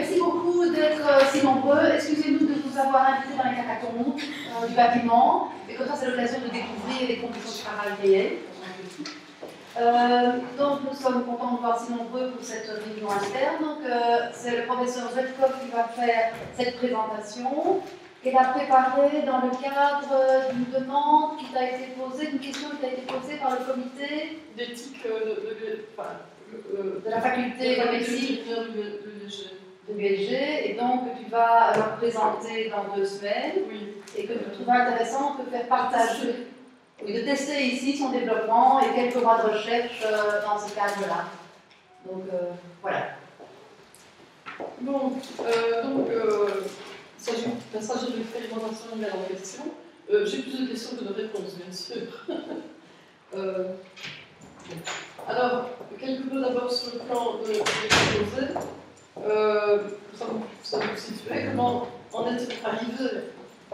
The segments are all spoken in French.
Merci beaucoup d'être si nombreux. Excusez-nous de vous avoir invités dans les catacombes du bâtiment. Et comme ça, c'est l'occasion de découvrir les conditions de travail réelles. Donc, nous sommes contents de voir si nombreux pour cette réunion interne. Donc, c'est le professeur Zetkov qui va faire cette présentation, qu'elle a préparée dans le cadre d'une demande qui t'a été posée, d'une question qui a été posée par le comité d'éthique de la faculté de médecine de l'USG, et donc tu vas la présenter dans 2 semaines, oui. Et que tu trouveras intéressant de faire partager, de tester ici son développement et quelques mois de recherche dans ce cadre-là. Donc voilà. Bon, il s'agit d'un stage de l'expérimentation animale en question. J'ai plus de questions que de réponses, bien sûr. Alors, quelques mots d'abord sur le plan de l'exposé. Ça vous situer comment on est arrivé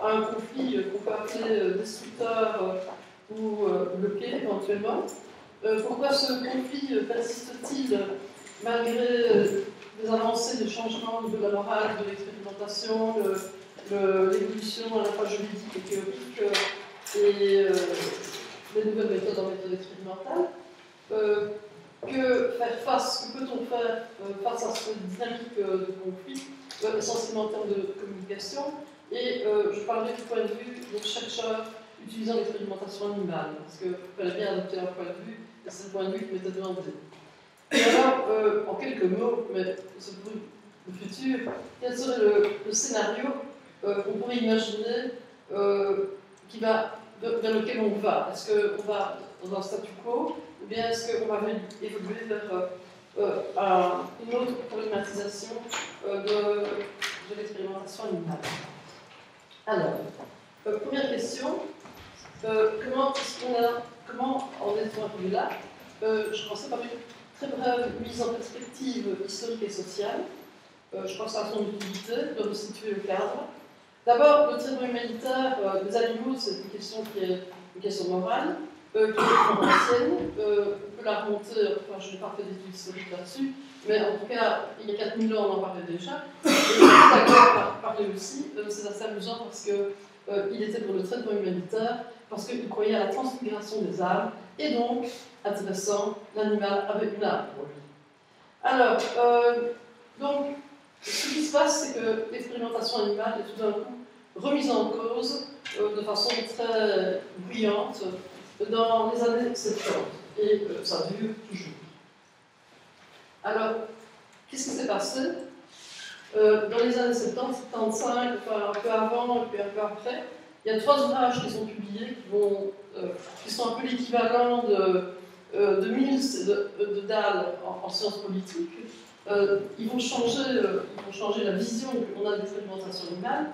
à un conflit qu'on peut appeler destructeur ou bloqué éventuellement. Pourquoi ce conflit persiste-t-il malgré des avancées, des changements de la morale, de l'expérimentation, l'évolution à la fois juridique et théorique et les nouvelles méthodes en méthode expérimentale? Que faire face, que peut-on faire face à cette dynamique de conflit, essentiellement en termes de communication, et je parlerai du point de vue des chercheurs utilisant l'expérimentation animale, parce qu'il fallait bien adopter un point de vue, et c'est le point de vue qui m'était demandé. Et alors, en quelques mots, mais c'est pour le futur, quel serait le scénario qu'on pourrait imaginer vers lequel on va? Est-ce qu'on va dans un statu quo, ou bien est-ce qu'on va évoluer vers une autre problématisation de l'expérimentation animale? Alors, première question, comment en est-on arrivé là? Je commençais par une très brève mise en perspective historique et sociale. Je pense à son utilité, de resituer le cadre. D'abord, le traitement humanitaire des animaux, c'est une question qui est une question morale, qui est très ancienne. On peut la remonter, enfin, je n'ai pas fait d'études historiques là-dessus, mais en tout cas, il y a 4000 ans, on en parlait déjà. Et d'accord parlait aussi, c'est assez amusant parce qu'il était pour le traitement humanitaire, parce qu'il croyait à la transfiguration des âmes, et donc, intéressant, l'animal avait une âme pour lui. Alors, donc, ce qui se passe, c'est que l'expérimentation animale est tout d'un coup remise en cause de façon très bruyante dans les années 70, et ça dure toujours. Alors, qu'est-ce qui s'est passé dans les années 70, 75, enfin un peu avant et puis un peu après? Il y a 3 ouvrages qui sont publiés qui sont un peu l'équivalent de Mills de Dahl en sciences politiques. Ils vont changer la vision qu'on a de l'expérimentation animale.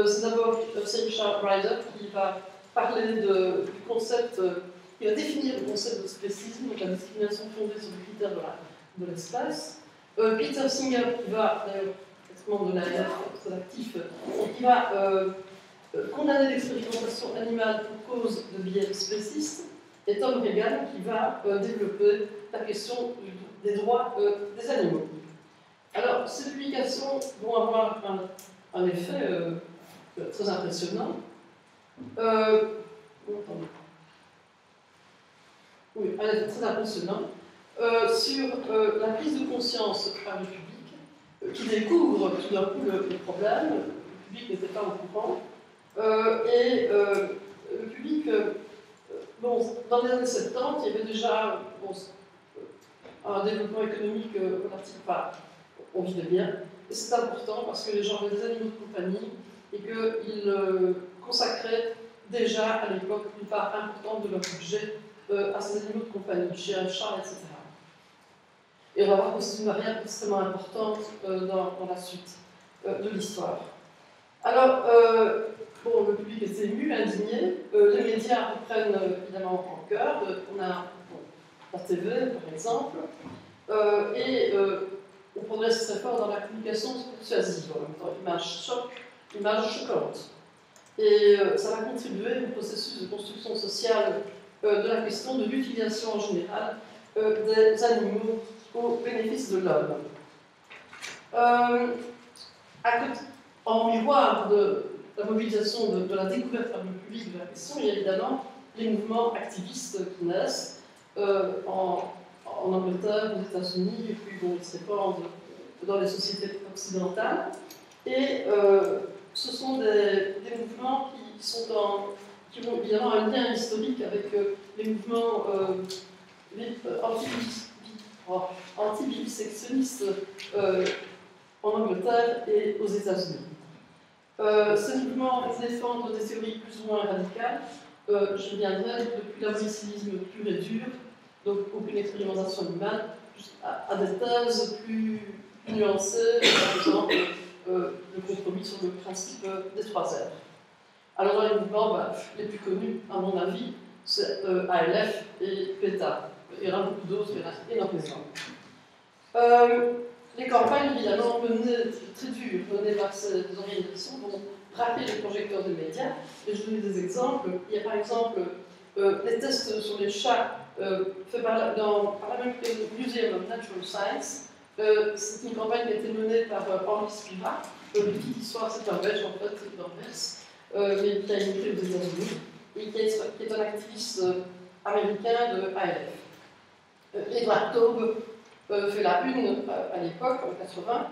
C'est d'abord Richard Ryder qui va parler du concept, qui va définir le concept de spécisme, donc la discrimination fondée sur les critères de l'espèce. Peter Singer, qui va, d'ailleurs, extrêmement de l'ARF, très actif, qui va condamner l'expérimentation animale pour cause de biais spécistes, et Tom Regan qui va développer la question des droits des animaux. Alors, ces publications vont avoir un effet très impressionnant. Oui, un effet très impressionnant sur la prise de conscience par le public, qui découvre tout d'un coup le problème. Le public n'était pas au courant. Le public, dans les années 70, il y avait déjà un développement économique relatif, on vivait bien, et c'est important parce que les gens avaient des animaux de compagnie et qu'ils consacraient déjà à l'époque une part importante de leur budget à ces animaux de compagnie, chiens, chats, etc. Et on va voir que c'est une variable extrêmement importante dans la suite de l'histoire. Alors, le public est ému, indigné, les médias reprennent évidemment en cœur, on a la TV par exemple, on progresse très fort dans la communication persuasive, en même temps, image choquante. Et ça va contribuer au processus de construction sociale de la question de l'utilisation en général des animaux au bénéfice de l'homme. en miroir de la mobilisation de la découverte par le public de la question, il y a évidemment les mouvements activistes qui naissent en Angleterre, aux États-Unis, et puis bon, ils se répandent dans les sociétés occidentales. Et ce sont des mouvements qui ont évidemment un lien historique avec les mouvements anti-vivisectionnistes en Angleterre et aux États-Unis. Ces mouvements défendent des théories plus ou moins radicales. Je viendrai depuis l'abolitionnisme pur et dur, donc aucune expérimentation animale, à des thèses plus nuancées, par exemple le compromis sur le principe des 3 R. Alors dans les mouvements les plus connus, à mon avis, c'est ALF et PETA. Il y en a beaucoup d'autres, il y en a énormément. Les campagnes, évidemment, très dures, menées par ces organisations, vont braquer les projecteurs de médias. Et je vous donne des exemples. Il y a par exemple les tests sur les chats faits par la American Museum of Natural Science. C'est une campagne qui a été menée par Henri Spira. Le petit histoire, c'est un Belge, en fait, d'Anvers, mais qui a émigré aux États-Unis et qui est un activiste américain de ALF. Edward Taube fait la une à l'époque, en 80.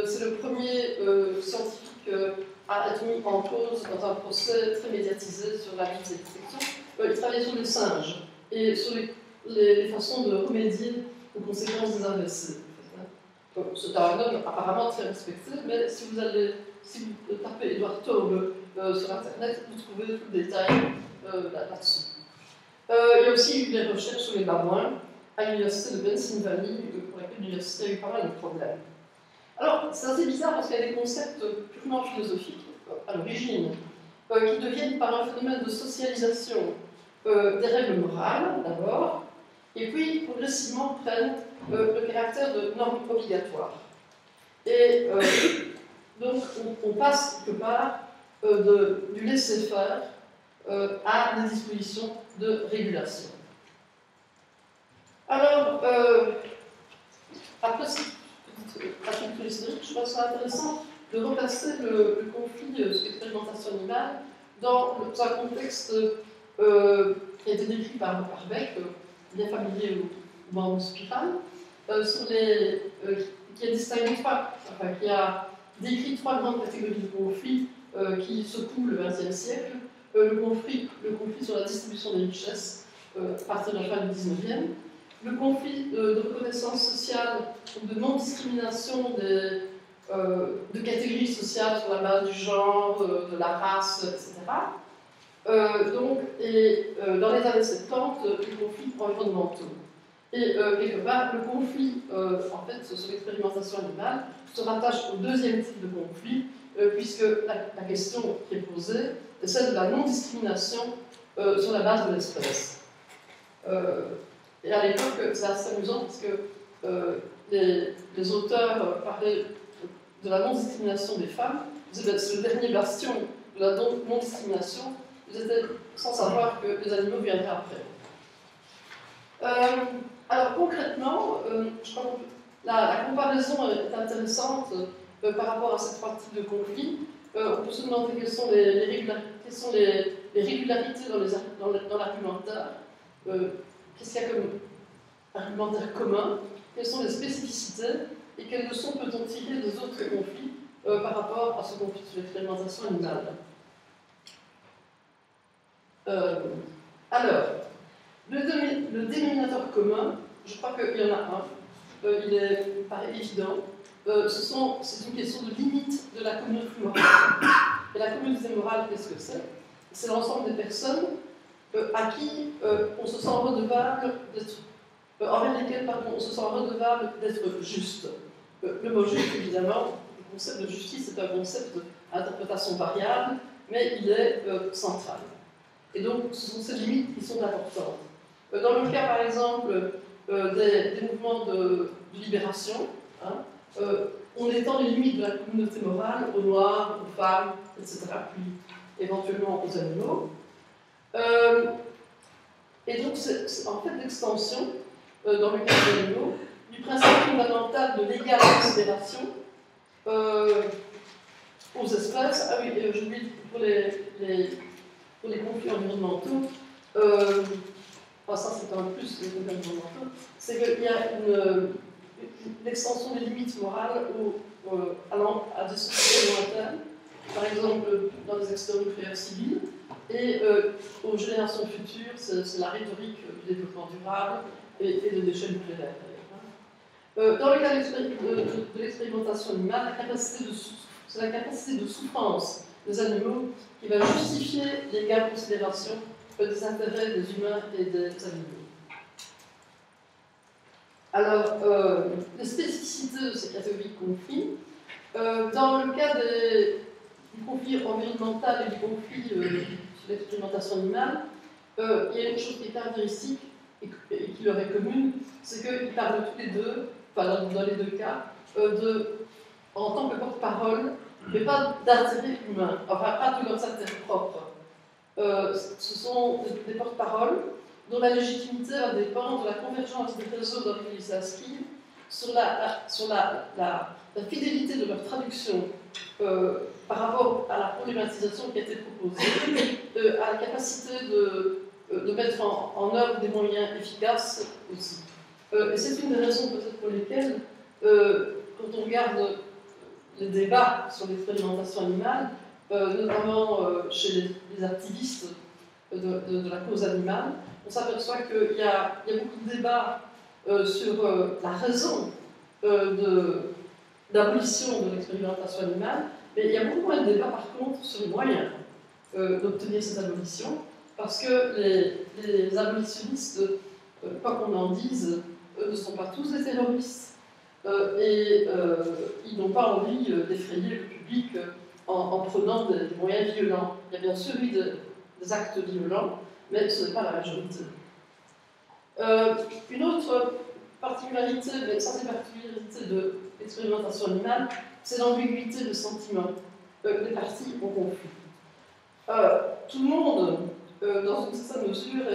C'est le premier scientifique à être mis en cause dans un procès très médiatisé sur la vivisection. Il travaillait sur les singes et sur les façons de remédier aux conséquences des AVC. C'est un homme apparemment très respecté, mais si vous tapez Edward Taube sur Internet, vous trouvez tout le détail là-dessus. Il y a aussi eu des recherches sur les babouins à l'université de Pennsylvanie, pour laquelle l'université a eu pas mal de problèmes. Alors, c'est assez bizarre parce qu'il y a des concepts purement philosophiques, à l'origine, qui deviennent par un phénomène de socialisation des règles morales, d'abord, et puis progressivement prennent le caractère de normes obligatoires. Et donc, on passe quelque part du laisser-faire à des dispositions de régulation. Alors, après cette petite capitule historique, je pense que c'est intéressant de replacer le conflit sur l'expérimentation animale dans un contexte qui a été décrit par Beck, bien familier au monde spiral, qui a distingué qui a décrit 3 grandes catégories de conflits qui secouent le XXe siècle. Le conflit sur la distribution des richesses à partir de la fin du XIXe, le conflit de reconnaissance sociale ou de non-discrimination de catégories sociales sur la base du genre, de la race, etc. Dans les années 70, les conflits environnementaux. Et quelque part, le conflit en fait, sur l'expérimentation animale se rattache au deuxième type de conflit, puisque la question qui est posée est celle de la non-discrimination sur la base de l'espèce. Et à l'époque, c'est assez amusant parce que les auteurs parlaient de la non-discrimination des femmes. C'est le dernier bastion de la non-discrimination. Ils étaient sans savoir que les animaux viendraient après. Alors concrètement, je crois que la comparaison est intéressante par rapport à ces 3 types de conflits. On peut se demander quelles sont les régularités dans l'argumentaire. Qu'est-ce qu'il y a comme argumentaire commun? Quelles sont les spécificités? Et quelles leçons peut-on tirer des autres conflits par rapport à ce conflit sur l'expérimentation animale? Alors, le dénominateur commun, je crois qu'il y en a un. Il paraît évident. C'est une question de limite de la communauté morale. Et la communauté morale, qu'est-ce que c'est? C'est l'ensemble des personnes à qui on se sent redevable d'être, envers lesquelles on se sent redevable d'être juste. Le mot juste, évidemment, le concept de justice est un concept d'interprétation variable, mais il est central. Et donc, ce sont ces limites qui sont importantes. Dans le cas, par exemple, des mouvements de libération, on étend les limites de la communauté morale aux Noirs, aux femmes, etc., puis éventuellement aux animaux. Et donc, c'est en fait l'extension, dans le cas des animaux, du principe fondamental de l'égale considération espèces. Ah oui, j'ai oublié pour les conflits environnementaux. Ça c'est un plus des conflits environnementaux, c'est qu'il y a une extension des limites morales allant à des sociétés lointaines, par exemple dans les accidents nucléaires civils, et aux générations futures, c'est la rhétorique du développement durable et de déchets nucléaires. Dans le cas de l'expérimentation animale, c'est la capacité de souffrance des animaux qui va justifier l'égale considération des intérêts des humains et des animaux. Alors, les spécificités de ces catégories de conflits, dans le cas du conflit environnemental et du conflit sur l'expérimentation animale, il y a une chose qui est caractéristique et qui leur est commune, c'est qu'ils parlent tous les deux, enfin dans les deux cas, en tant que porte-parole, mais pas d'intérêt humain, enfin pas de leurs intérêts propres. Ce sont des porte-paroles dont la légitimité va dépendre de la convergence des réseaux dans lesquels ils s'inscrivent, sur la fidélité de leur traduction par rapport à la problématisation qui a été proposée, à la capacité de mettre en œuvre des moyens efficaces aussi. Et c'est une des raisons peut-être pour lesquelles, quand on regarde les débats sur l'expérimentation animale, notamment chez les activistes de la cause animale, on s'aperçoit qu'il y a beaucoup de débats sur la raison d'abolition de l'expérimentation animale, mais il y a beaucoup moins de débats par contre sur les moyens d'obtenir cette abolition, parce que les abolitionnistes, quoi qu'on en dise, ne sont pas tous des terroristes, et ils n'ont pas envie d'effrayer le public en prenant des moyens violents. Il y a bien sûr eu des actes violents, mais ce n'est pas la majorité. Une autre particularité, mais ça c'est la particularité de l'expérimentation animale, c'est l'ambiguïté de sentiment des parties au conflit. Tout le monde, dans une certaine mesure,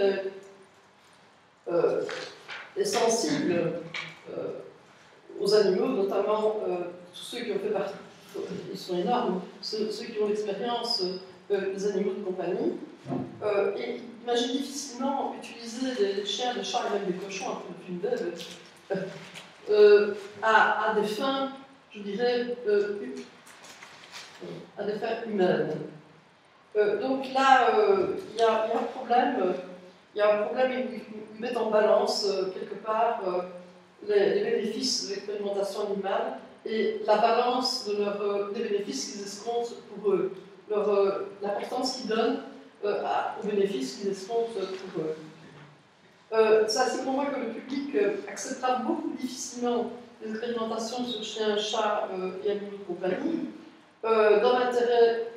est sensible aux animaux, notamment tous ceux qui ont fait partie, ils sont énormes, ceux qui ont l'expérience des animaux de compagnie, et imaginent difficilement utiliser des chiens, des chats et même des cochons, un peu de film d'Ève, à des fins, je dirais, à des fins humaines. Donc là, il y a un problème. Il y a un problème, ils mettent en balance, quelque part, les bénéfices de l'expérimentation animale et la balance des bénéfices qu'ils escomptent pour eux, l'importance qu'ils donnent aux bénéfices qu'ils escomptent pour eux. C'est ainsi qu'on voit que le public acceptera beaucoup difficilement les expérimentations sur chiens, chats et animaux de compagnie, dans l'intérêt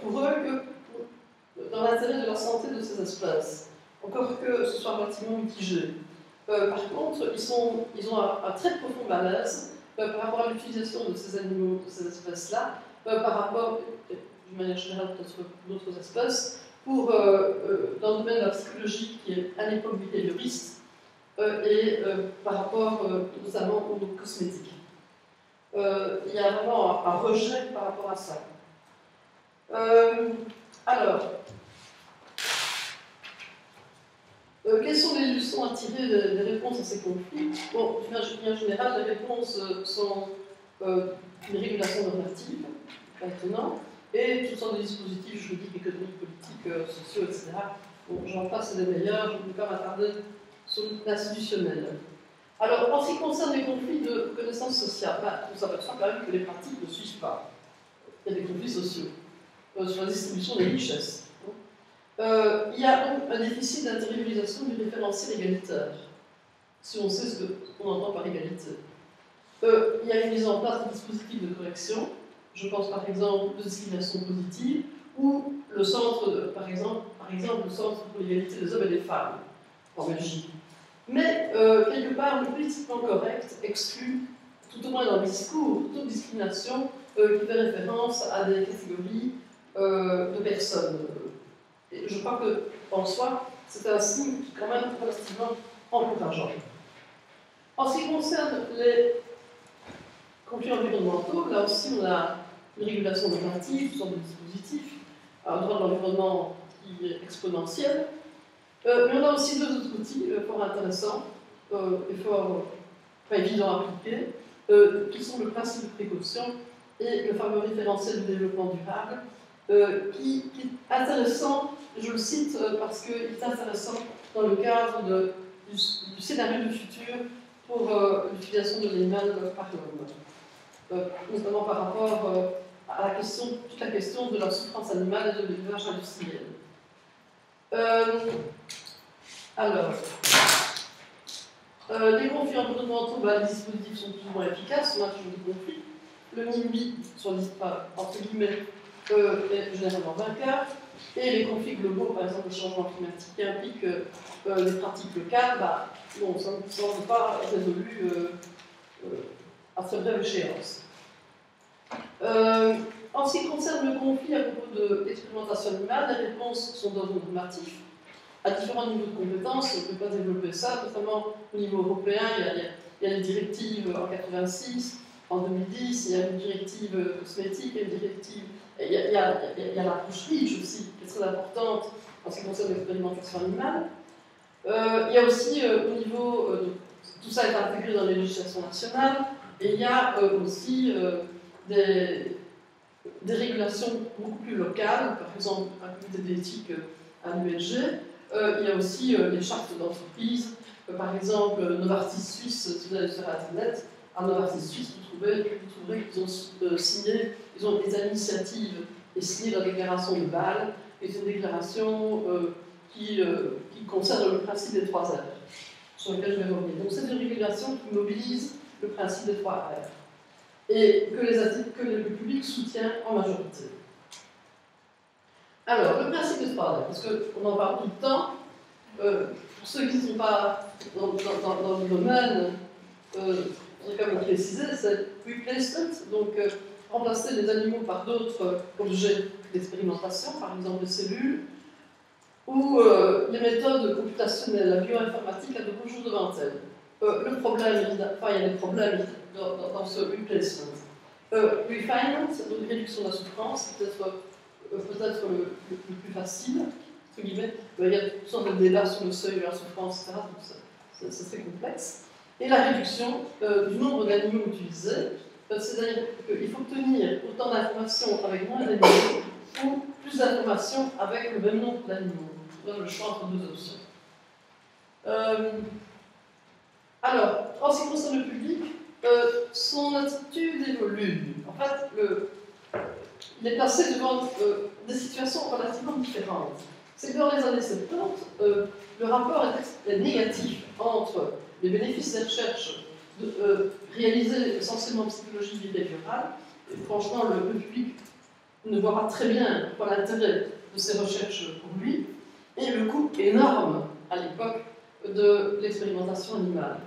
pour eux que dans l'intérêt de la santé de ces espèces, encore que ce soit relativement mitigé. Par contre, ils ont un très profond malaise par rapport à l'utilisation de ces animaux, de ces espèces-là, par rapport, d'une manière générale, peut-être d'autres espèces, dans le domaine de la psychologie qui est à l'époque behavioriste, et par rapport notamment aux cosmétiques. Il y a vraiment un rejet par rapport à ça. Alors, quelles sont les leçons à tirer des réponses à ces conflits? Bon, d'une manière générale, les réponses sont une régulation normative, maintenant, et toutes sortes de dispositifs juridiques, économiques, politiques, sociaux, etc. Bon, j'en passe des meilleurs, je ne vais pas m'attarder sur l'institutionnel. Alors, en ce qui concerne les conflits de connaissances sociales, on s'aperçoit quand même que les pratiques ne suivent pas. Il y a des conflits sociaux sur la distribution des richesses. Il y a donc un déficit d'intériorisation du référentiel égalitaire, si on sait ce qu'on entend par égalité. Il y a une mise en place de dispositifs de correction, je pense par exemple de discrimination positive, ou le centre, par exemple le centre pour l'égalité des hommes et des femmes, en Belgique. Mais, quelque part, le politiquement correct exclut, tout au moins dans le discours, toute discrimination qui fait référence à des catégories de personnes. Et je crois qu'en soi, c'est un signe quand même relativement encourageant. En ce qui concerne les conflits environnementaux, là aussi on a une régulation normative, une sorte de dispositif, un droit de l'environnement qui est exponentiel. Mais on a aussi deux autres outils fort intéressants et fort pas évidents à appliquer, qui sont le principe de précaution et le fameux référentiel du développement durable, qui est intéressant, je le cite parce qu'il est intéressant dans le cadre du scénario du futur pour l'utilisation de l'animal par l'homme, notamment par rapport à toute la question de la souffrance animale et de l'élevage industriel. Les conflits environnementaux, les dispositifs sont plus ou moins efficaces, on a toujours des conflits. Le NIMBY, entre guillemets, est généralement vainqueur. Et les conflits globaux, par exemple le changement climatique, qui impliquent les pratiques locales, bon, ça ne semble pas résolu à très brève échéance. En ce qui concerne le conflit à propos de l'expérimentation animale, les réponses sont d'ordre normatif. À différents niveaux de compétences, on ne peut pas développer ça, notamment au niveau européen, il y a les directives en 86, en 2010, il y a une directive cosmétique, il y a l'approche REACH aussi, qui est très importante en ce qui concerne l'expérimentation animale. Il y a aussi au niveau, tout ça est intégré dans les législations nationales, et il y a aussi des régulations beaucoup plus locales, par exemple un comité d'éthique à l'ULG. Il y a aussi les chartes d'entreprise, par exemple Novartis Suisse, si vous allez sur Internet, à Novartis Suisse, vous trouverez qu'ils ont signé, ils ont des initiatives et signé la déclaration de Bâle, et c'est une déclaration qui concerne le principe des 3 R, sur lequel je vais revenir. Donc c'est une régulation qui mobilise le principe des 3 R, et que le public soutient en majorité. Alors, le principe des 3 R, parce qu'on en parle tout le temps, pour ceux qui ne sont pas dans le domaine, je voudrais quand même préciser, c'est replacement, donc remplacer les animaux par d'autres objets d'expérimentation, par exemple des cellules, ou les méthodes computationnelles, la bioinformatique a de beaux jours devant elle. Le problème, il y a des problèmes dans ce replacement. Refinement, donc réduction de la souffrance, c'est peut-être le plus facile, entre guillemets. Il y a toutes sortes de débats sur le seuil de la souffrance, etc. Donc c'est très complexe. Et la réduction du nombre d'animaux utilisés, c'est-à-dire qu'il faut obtenir autant d'informations avec moins d'animaux ou plus d'informations avec le même nombre d'animaux. On donne le choix entre deux options. Alors, en ce qui concerne le public, son attitude évolue. En fait, il est placé devant des situations relativement différentes. C'est que dans les années 70, le rapport est négatif entre les bénéfices des recherches réalisées essentiellement en psychologie behaviorale, et franchement, le public ne voit pas très bien l'intérêt de ces recherches pour lui, et le coût énorme à l'époque de l'expérimentation animale.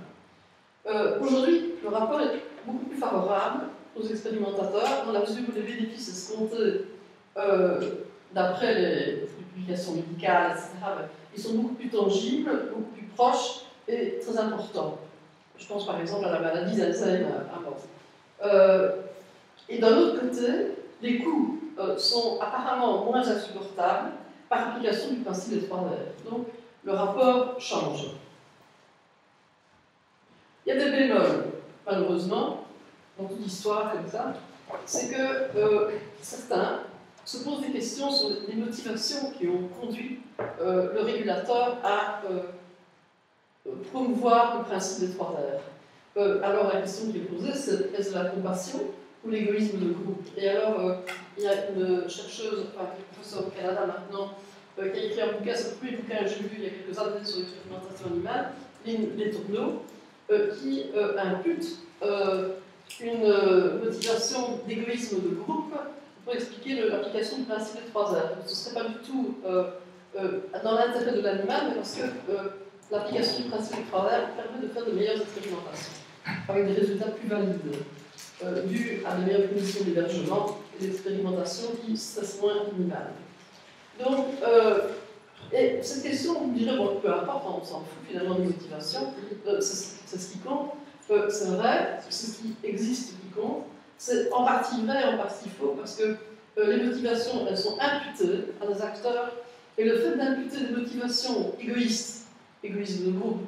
Aujourd'hui, le rapport est beaucoup plus favorable aux expérimentateurs dans la mesure où les bénéfices escomptés d'après les publications médicales, etc., ils sont beaucoup plus tangibles, beaucoup plus proches et très importants. Je pense par exemple à la maladie d'Alzheimer. Et d'un autre côté, les coûts sont apparemment moins insupportables par application du principe des 3 R. Donc le rapport change. Il y a des bémols, malheureusement, dans toute histoire comme ça, c'est que certains se posent des questions sur les motivations qui ont conduit le régulateur à promouvoir le principe des 3 R. Alors la question qui est posée, c'est est-ce la compassion ou l'égoïsme de groupe? Et alors, il y a une chercheuse, professeure au Canada maintenant, qui a écrit un bouquin, c'est le premier bouquin que j'ai lu il y a quelques années sur l'expérimentation animale, Les Tourneaux, qui impute une motivation d'égoïsme de groupe pour expliquer l'application du principe des 3 R. Ce ne serait pas du tout dans l'intérêt de l'animal, mais parce que l'application du principe des 3 R permet de faire de meilleures expérimentations, avec des résultats plus valides, dus à de meilleures conditions d'hébergement et d'expérimentation qui stressent moins l'animal. Donc, et cette question, on dirait, bon, peu importe, on s'en fout finalement des motivations, c'est ce qui compte. C'est vrai, c'est ce qui existe qui compte, c'est en partie vrai, en partie faux, parce que les motivations, elles sont imputées à des acteurs, et le fait d'imputer des motivations égoïstes de groupe,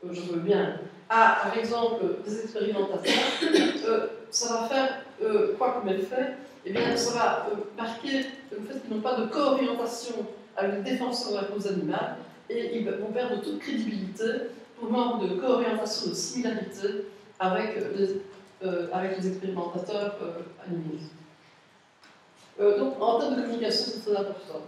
je veux bien, à, par exemple, des expérimentateurs, ça va faire quoi comme effet? Eh bien, ça va marquer le fait qu'ils n'ont pas de co-orientation avec les défenseurs de la cause animale, et ils vont perdre toute crédibilité pour manque de co-orientation, de similarité avec les expérimentateurs animaux. Donc, en termes de communication, c'est très important.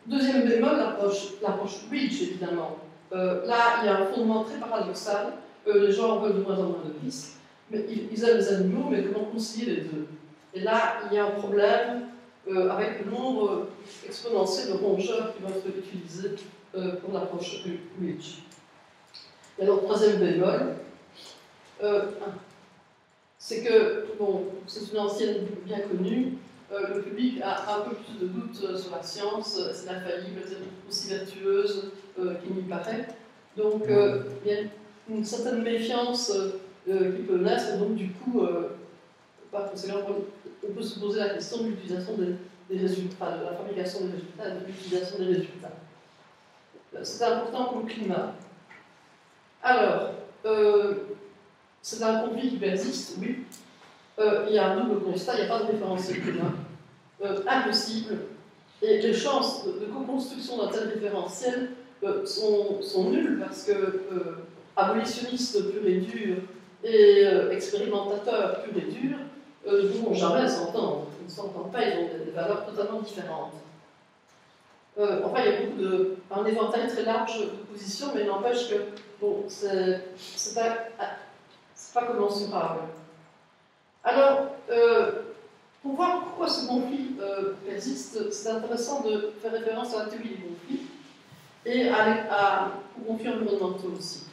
Deuxième bémol, l'approche Reach, évidemment. Là, il y a un fondement très paradoxal. Les gens veulent de moins en moins de risques, mais ils aiment les animaux, mais comment concilier les deux? Et là, il y a un problème avec le nombre exponentiel de rongeurs qui vont être utilisés pour l'approche Reach. Et alors, troisième bémol, c'est que, bon, c'est une ancienne bien connue, le public a un peu plus de doutes sur la science, c'est infaillible, c'est aussi vertueuse qu'il n'y paraît. Donc, il y a une certaine méfiance qui peut naître, et donc, du coup, par conséquent, on peut se poser la question de l'utilisation des résultats, de la fabrication des résultats et de l'utilisation des résultats. C'est important pour le climat. Alors, c'est un conflit qui persiste, oui. Il y a un double constat, il n'y a pas de référentiel commun. Impossible. Et les chances de co-construction d'un tel référentiel sont nulles parce que abolitionnistes purs et durs et expérimentateurs purs et durs ne pourront jamais s'entendre. Ils ne s'entendent pas, ils ont des valeurs totalement différentes. Enfin, il y a un éventail très large de positions, mais il n'empêche que bon, c'est pas commensurable. Alors, pour voir pourquoi ce conflit persiste, c'est intéressant de faire référence à la théorie des conflits et aux conflits environnementaux aussi.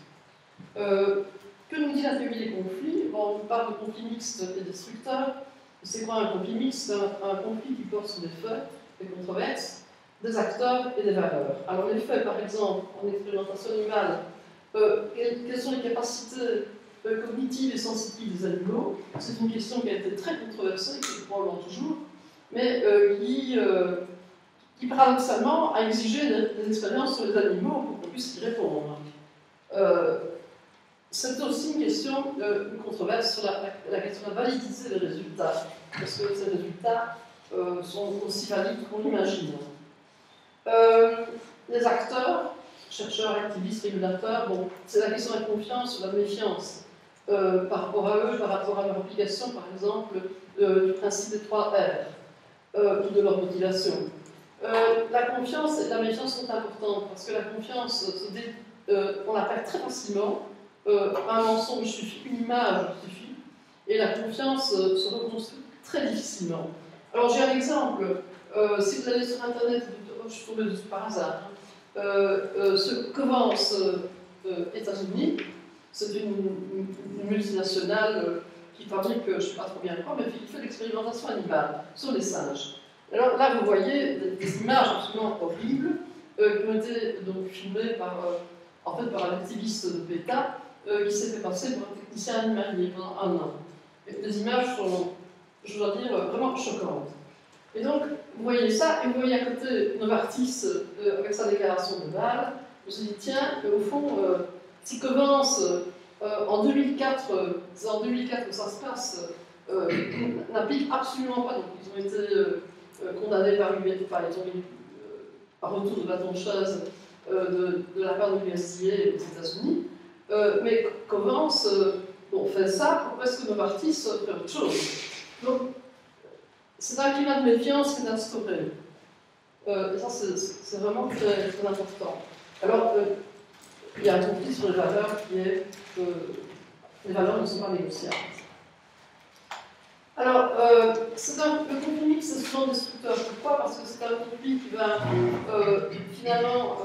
Que nous dit la théorie des conflits? Bon, on parle de conflits mixtes et destructeurs. C'est quoi un conflit mixte? Un conflit qui porte sur des faits, des controverses, des acteurs et des valeurs. Alors les faits, par exemple, en expérimentation animale, quelles sont les capacités cognitives et sensitives des animaux? C'est une question qui a été très controversée, qui est probablement toujours, mais qui paradoxalement a exigé des expériences sur les animaux pour qu'on puisse y répondre. C'est aussi une question, une controverse sur la question de la validité des résultats, parce que ces résultats sont aussi valides qu'on l'imagine. Les acteurs, chercheurs, activistes, régulateurs, bon, c'est la question de la confiance ou de la méfiance par rapport à eux, par rapport à leur application, par exemple, du principe des 3 R, ou de leur motivation. La confiance et la méfiance sont importantes, parce que la confiance, on la perd très facilement, un mensonge suffit, une image suffit, et la confiance se reconstruit très difficilement. Alors j'ai un exemple, si vous allez sur Internet, je suis tombée dessus par hasard, ce Covance États-Unis, c'est une multinationale qui fabrique, je ne sais pas trop bien quoi, mais qui fait de l'expérimentation animale sur les singes. Alors là, vous voyez des images absolument horribles qui ont été donc filmées par un activiste de PETA qui s'est fait passer pour un technicien animalier pendant 1 an. Et les images sont, je dois dire, vraiment choquantes. Et donc, vous voyez ça, et vous voyez à côté Novartis avec sa déclaration de Bâle. Je me suis dit, tiens, au fond, si Covance, en 2004, c'est en 2004 que ça se passe, n'applique absolument pas, donc ils ont été condamnés par ils ont eu par retour de bâton de chaise de la part de l'USDA aux États-Unis. Mais Covance, fait ça, pourquoi est-ce que Novartis fait autre chose? Donc, c'est un climat de méfiance qui est instauré. Et ça, c'est vraiment très, très important. Alors, il y a un conflit sur les valeurs qui est que les valeurs ne sont pas négociables. Alors, le conflit mixte, c'est souvent destructeur. Pourquoi? Parce que c'est un conflit qui va finalement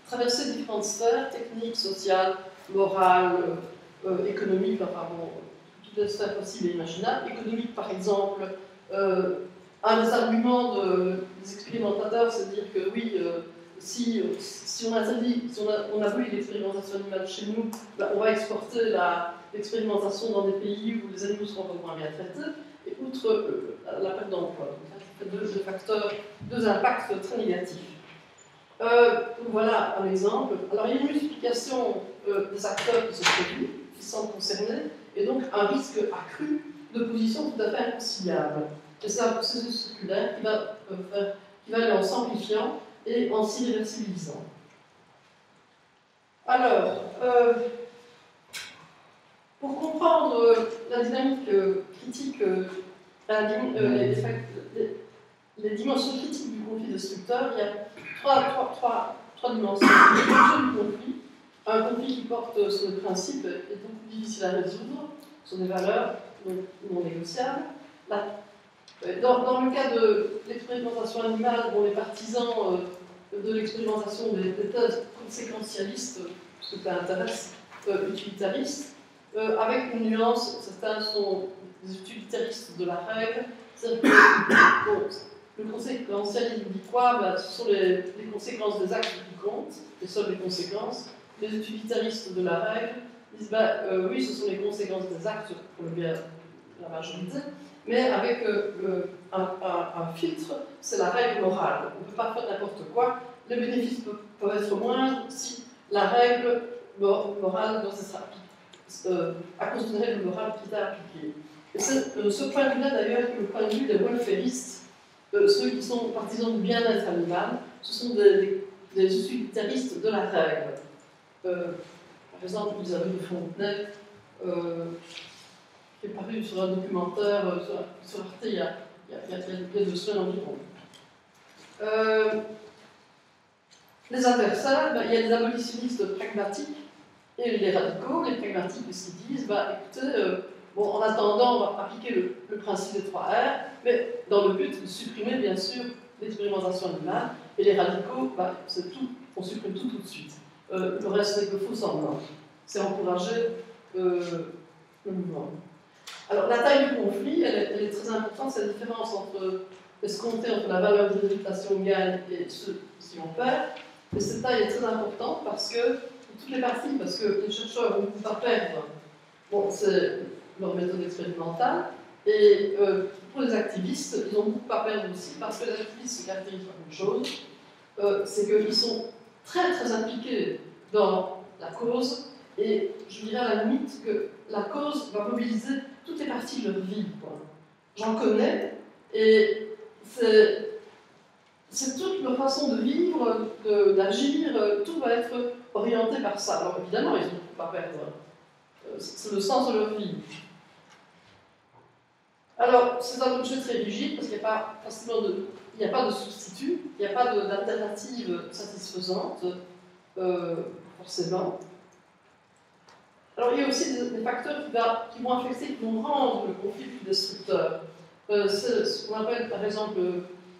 traverser différentes sphères, techniques, sociales, morales, économiques, enfin bon, toutes les sphères possibles et imaginables. Économique, par exemple, un des arguments des expérimentateurs, c'est de dire que oui, si on interdit, si on abolit l'expérimentation animale chez nous, ben, on va exporter l'expérimentation dans des pays où les animaux seront encore moins bien traités, et outre la perte d'emploi. Donc ça fait deux facteurs, deux impacts très négatifs. Voilà un exemple. Alors il y a une multiplication des acteurs qui se produisent, qui sont concernés, et donc un risque accru de position tout à fait inconciliable. Et c'est un processus circulaire qui va aller en s'amplifiant et en s'irréversibilisant. Alors, pour comprendre la dynamique critique, les dimensions critiques du conflit destructeur, il y a trois dimensions. L'objet du conflit, un conflit qui porte sur des principes est beaucoup difficile à résoudre, sur des valeurs non négociables. Dans le cas de l'expérimentation animale, les partisans de l'expérimentation des thèses conséquentialistes, ce qui intéresse, utilitaristes, avec une nuance, certains sont des utilitaristes de la règle, c'est-à-dire que le conséquentialisme dit quoi? Ben, ce sont les conséquences des actes qui comptent, et seules les conséquences. Les utilitaristes de la règle disent oui, ce sont les conséquences des actes pour le bien de la majorité, mais avec un filtre, c'est la règle morale. On ne peut pas faire n'importe quoi. Les bénéfices peuvent être moindres si la règle morale doit être appliquée, à cause d'une règle morale qui est appliquée. Et c'est ce point de vue-là, d'ailleurs, que le point de vue des welfaristes, ceux qui sont partisans du bien-être animal, ce sont des utilitaristes de la règle. Par exemple, Isabelle de Fontenay, qui est paru sur un documentaire sur Arte il y a 2 semaines environ. Les adversaires, il y a les abolitionnistes pragmatiques et les radicaux. Les pragmatiques, ce qu'ils disent, écoutez, en attendant, on va appliquer le principe des 3 R, mais dans le but de supprimer, bien sûr, l'expérimentation animale. Et les radicaux, c'est tout, on supprime tout de suite. Le reste n'est que faux semblant. C'est encourager le mouvement. Alors, la taille du conflit, elle est très importante, c'est la différence entre escompté entre la valeur des résultats si on gagne et si on perd. Et cette taille est très importante parce que, pour toutes les parties, parce que les chercheurs ne vont pas perdre. Bon, c'est leur méthode expérimentale. Et pour les activistes, ils ont beaucoup à perdre aussi parce que les activistes se caractérisent par une chose, c'est qu'ils sont très très impliqués dans la cause, et je dirais à la limite que la cause va mobiliser toutes les parties de leur vie. J'en connais, et c'est toute leur façon de vivre, d'agir, tout va être orienté par ça. Alors évidemment, ils ont beaucoup à perdre. C'est le sens de leur vie. Alors, c'est un objet très rigide parce qu'il n'y a pas de substitut, il n'y a pas d'alternative satisfaisante, forcément. Alors, il y a aussi des facteurs qui vont affecter, qui vont rendre le conflit plus destructeur. C'est ce qu'on appelle, par exemple,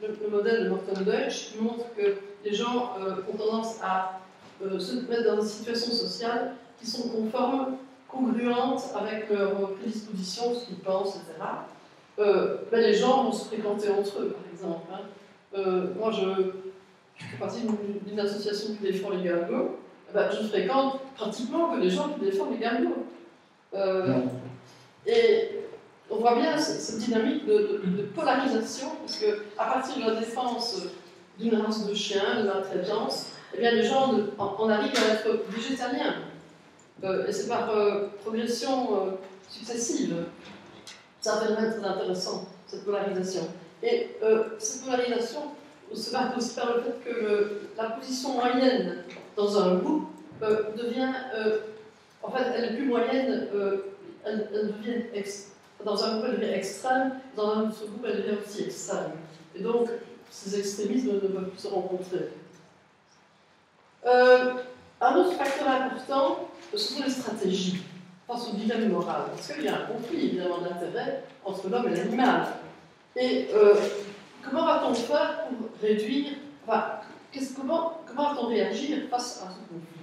le modèle de Morton Deutsch, qui montre que les gens ont tendance à se mettre dans des situations sociales qui sont conformes, congruentes avec leurs prédispositions, ce qu'ils pensent, etc. Les gens vont se fréquenter entre eux, par exemple. Moi, je fais partie d'une association qui défend les galgos. Je ne fréquente pratiquement que des gens qui défendent les galgos. Et on voit bien cette dynamique de polarisation, parce qu'à partir de la défense d'une race de chiens, de maltraitance, eh bien, les gens en arrivent à être végétaliens. Et c'est par progression successive. C'est un phénomène très intéressant, cette polarisation. Et cette polarisation se marque aussi par le fait que la position moyenne dans un groupe devient, en fait, elle est plus moyenne, elle devient dans un groupe elle devient extrême, dans un autre groupe elle devient aussi extrême. Et donc, ces extrémismes ne peuvent plus se rencontrer. Un autre facteur important, ce sont les stratégies face au dilemme moral. Parce qu'il y a un conflit, évidemment, d'intérêt entre l'homme et l'animal. Et comment va-t-on faire pour réduire, comment va-t-on réagir face à ce conflit?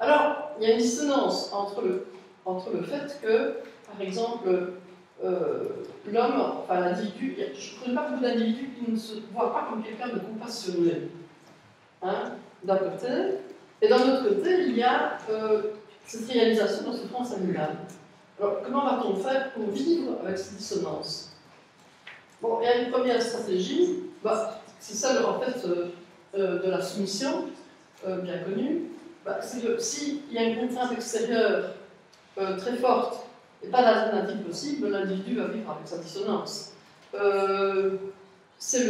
Alors, il y a une dissonance entre le fait que, par exemple, l'homme, l'individu, je ne connais pas beaucoup d'individus qui ne se voient pas comme quelqu'un de compassionné. hein, d'un côté, et d'un autre côté, il y a cette réalisation de la souffrance animale. Alors, comment va-t-on faire pour vivre avec cette dissonance? Bon, il y a une première stratégie, bah, c'est celle en fait de la soumission, bien connue. Bah, c'est que s'il y a une contrainte extérieure très forte et pas d'alternative possible, l'individu va vivre avec sa dissonance. C'est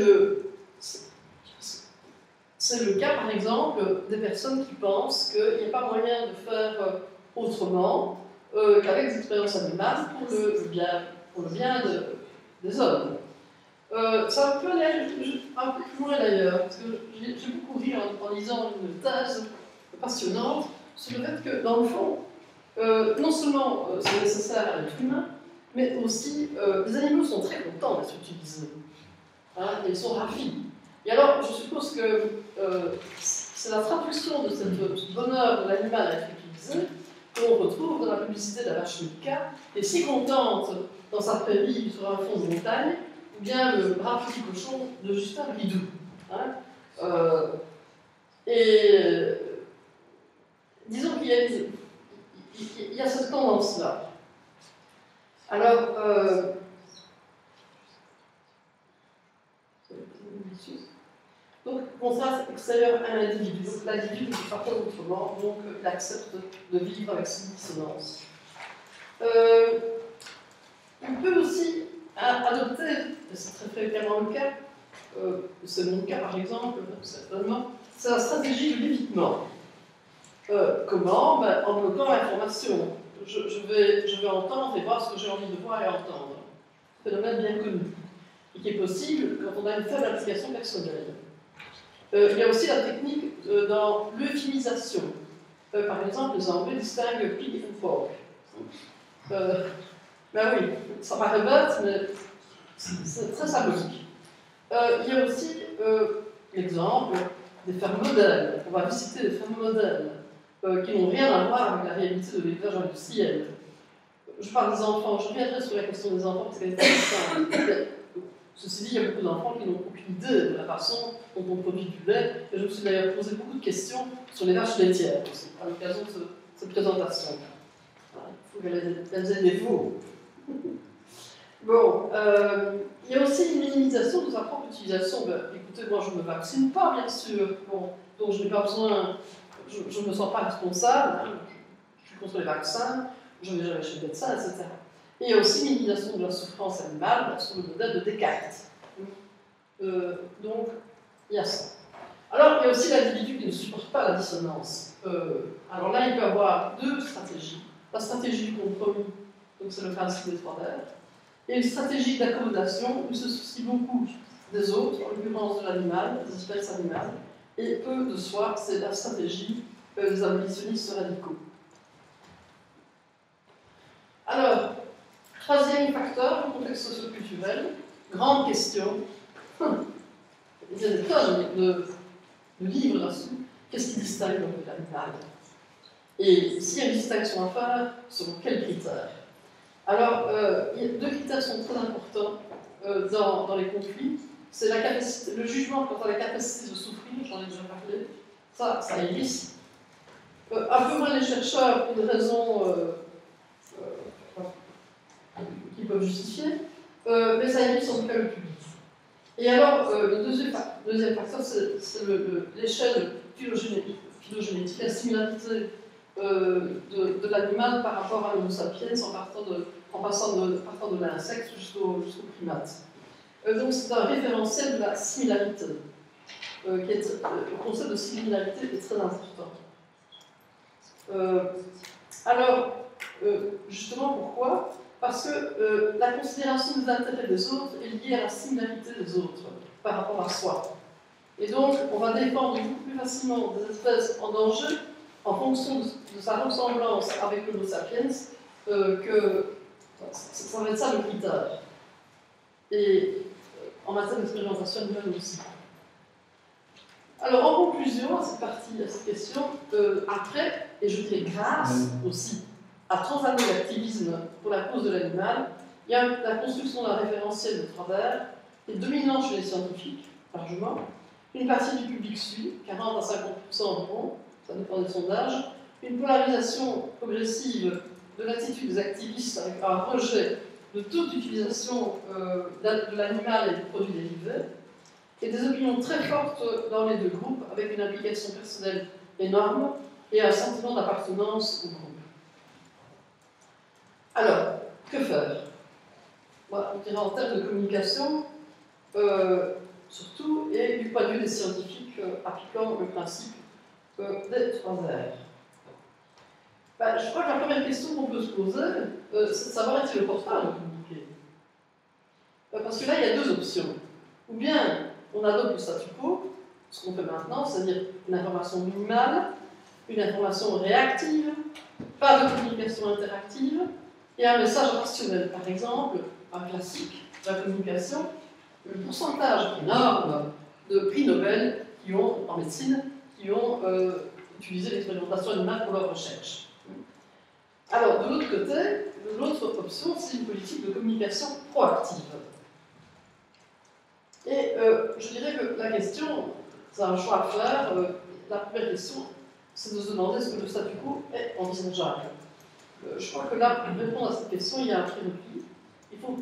le cas, par exemple, des personnes qui pensent qu'il n'y a pas moyen de faire autrement qu'avec des expériences animales pour le bien des hommes. Ça peut aller un peu plus loin d'ailleurs, parce que j'ai beaucoup ri en lisant une thèse passionnante sur le fait que, dans le fond, non seulement c'est nécessaire à l'être humain, mais aussi les animaux sont très contents d'être utilisés. Hein, ils sont ravis. Et alors, je suppose que c'est la traduction de ce bonheur de l'animal à être utilisé qu'on retrouve dans la publicité de la vache Milka, qui est si contente dans sa prairie sur un fond de montagne, ou bien le brave petit cochon de Justin Guidou. Hein, disons qu'il y a cette tendance-là. Alors, donc, contraste extérieur à l'individu. Donc, l'individu ne peut pas faire autrement, donc il accepte de vivre avec cette dissonance. Il peut aussi adopter, et c'est très fréquemment le cas, c'est mon cas par exemple, certainement, c'est la stratégie de l'évitement. Comment? Ben, en bloquant l'information. Je vais entendre et voir ce que j'ai envie de voir et entendre. Phénomène bien connu, et qui est possible quand on a une faible application personnelle. Il y a aussi la technique dans l'euphémisation. Par exemple, les Anglais distinguent pig and pork. Ben oui, ça paraît bête, mais c'est très symbolique. Il y a aussi l'exemple des fermes modèles. On va visiter des fermes modèles qui n'ont rien à voir avec la réalité de l'élevage industriel. Je parle des enfants, je reviendrai sur la question des enfants parce qu'elle est importante. Ceci dit, il y a beaucoup d'enfants qui n'ont aucune idée de la façon dont on produit du lait, et je me suis d'ailleurs posé beaucoup de questions sur les vaches laitières aussi, à l'occasion de cette présentation. Il faut qu'elles aient des veaux. Bon, il y a aussi une minimisation de sa propre utilisation. Ben, écoutez, moi je ne me vaccine pas, bien sûr, bon, donc je n'ai pas besoin, je ne me sens pas responsable, hein, je suis contre les vaccins, je ne vais jamais chez le médecin, etc. Et il y a aussi minimisation de la souffrance animale sur le modèle de Descartes. Donc, il y a ça. Alors, il y a aussi l'individu qui ne supporte pas la dissonance. Alors là, il peut y avoir deux stratégies. La stratégie du compromis, donc c'est le principe des 3 R, et une stratégie d'accommodation où il se soucie beaucoup des autres, en l'occurrence de l'animal, des espèces animales, et peu de soi, c'est la stratégie des abolitionnistes radicaux. Alors, troisième facteur, le contexte socio-culturel, grande question. Il y a des tonnes de livres là-dessus. Qu'est-ce qui distingue l'animal? Et s'il y a une distinction à faire, selon quels critères? Alors, deux critères sont très importants dans les conflits. C'est la capacité, le jugement quant à la capacité de souffrir, j'en ai déjà parlé. Ça existe. Un peu moins les chercheurs pour des raisons qui peuvent justifier, mais ça existe en tout cas le public. Et alors, le deuxième facteur, c'est l'échelle phylogénétique, la similarité de l'animal par rapport à l'Homo sapiens en partant de l'insecte jusqu'au primate. Donc c'est un référentiel de la similarité. Le concept de similarité est très important. Alors, justement, pourquoi? Parce que la considération des intérêts des autres est liée à la similarité des autres par rapport à soi. Et donc, on va défendre beaucoup plus facilement des espèces en danger en fonction de sa ressemblance avec l'Homo sapiens que ça va être ça le critère. Et en matière d'expérimentation humaine aussi. Alors, en conclusion à cette partie, à cette question, après, et je dirais grâce aussi à 30 années d'activisme pour la cause de l'animal, il y a la construction d'un référentiel de 3 R qui est dominant chez les scientifiques, largement, une partie du public suit, 40 à 50% environ, ça dépend des sondages, une polarisation progressive de l'attitude des activistes avec un rejet de toute utilisation de l'animal et des produits dérivés, et des opinions très fortes dans les deux groupes, avec une implication personnelle énorme et un sentiment d'appartenance au groupe. Alors, que faire? Moi, je dirais en termes de communication, surtout, et du point de vue des scientifiques appliquant le principe des 3 R. Ben, je crois que la première question qu'on peut se poser, c'est de savoir est-il opportun de communiquer. Parce que là, il y a 2 options. Ou bien on adopte le statu quo, ce qu'on fait maintenant, c'est-à-dire une information minimale, une information réactive, pas de communication interactive, et un message rationnel. Par exemple, un classique de la communication, le pourcentage énorme de prix Nobel en médecine qui ont utilisé l'expérimentation animale pour leur recherche. Alors, de l'autre côté, l'autre option, c'est une politique de communication proactive. Et je dirais que la question, c'est un choix à faire. La première question, c'est de se demander est-ce que le statu quo est envisageable. Je crois que là, pour répondre à cette question, il y a un prérequis. Il faut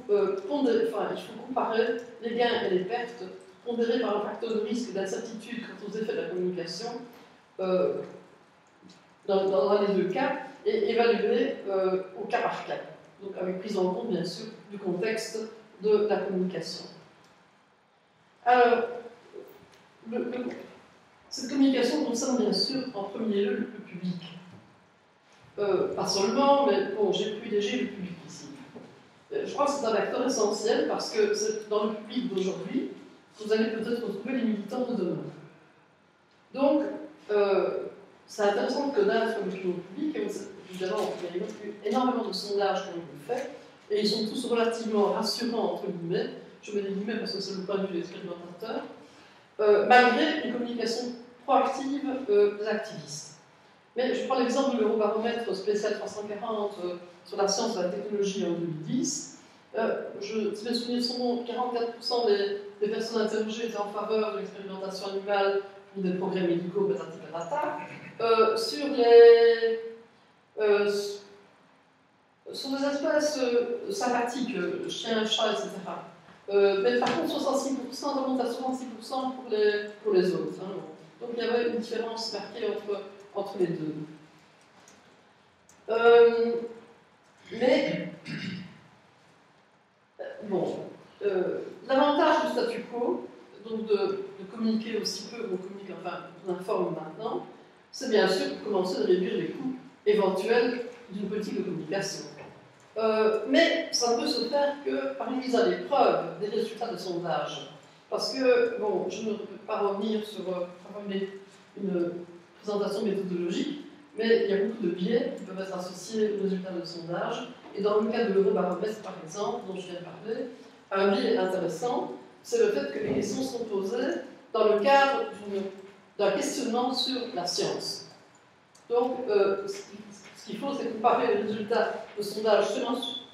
comparer les gains et les pertes pondérés par un facteur de risque d'incertitude quant aux effets de la communication dans les 2 cas, et évaluer au cas par cas, donc avec prise en compte bien sûr du contexte de la communication. Alors, cette communication concerne bien sûr en premier lieu le public. Pas seulement, mais bon, j'ai privilégié le public ici. Je crois que c'est un acteur essentiel parce que dans le public d'aujourd'hui, vous allez peut-être retrouver les militants de demain. Donc, c'est intéressant de connaître l'opinion publique, et évidemment, il y a eu énormément de sondages qui ont été faits, et ils sont tous relativement rassurants, entre guillemets, je mets des guillemets parce que c'est le point de vue de l'expérimentateur, malgré une communication proactive des activistes. Mais je prends l'exemple de l'Eurobaromètre spécial 340 sur la science et la technologie en 2010. Si mes souvenirs sont bons, 44% des personnes interrogées étaient en faveur de l'expérimentation animale pour des progrès médicaux, patati patata. Sur des espèces sympathiques, chiens, chats, etc. Mais par contre, 66% remonte à 66% pour les autres. Hein. Donc il y avait une différence marquée entre les deux. Mais, bon, l'avantage du statu quo, donc de communiquer aussi peu qu'on communique, enfin, on informe maintenant, c'est bien sûr de commencer à réduire les coûts éventuels d'une politique de communication. Mais ça ne peut se faire que par une mise à l'épreuve des résultats de sondage. Parce que, bon, je ne peux pas revenir sur une présentation méthodologique, mais il y a beaucoup de biais qui peuvent être associés aux résultats de sondage. Et dans le cas de l'Eurobaromètre, par exemple, dont je viens de parler, un biais intéressant, c'est le fait que les questions sont posées dans le cadre d'un questionnement sur la science. Donc, ce qu'il faut, c'est comparer les résultats de sondage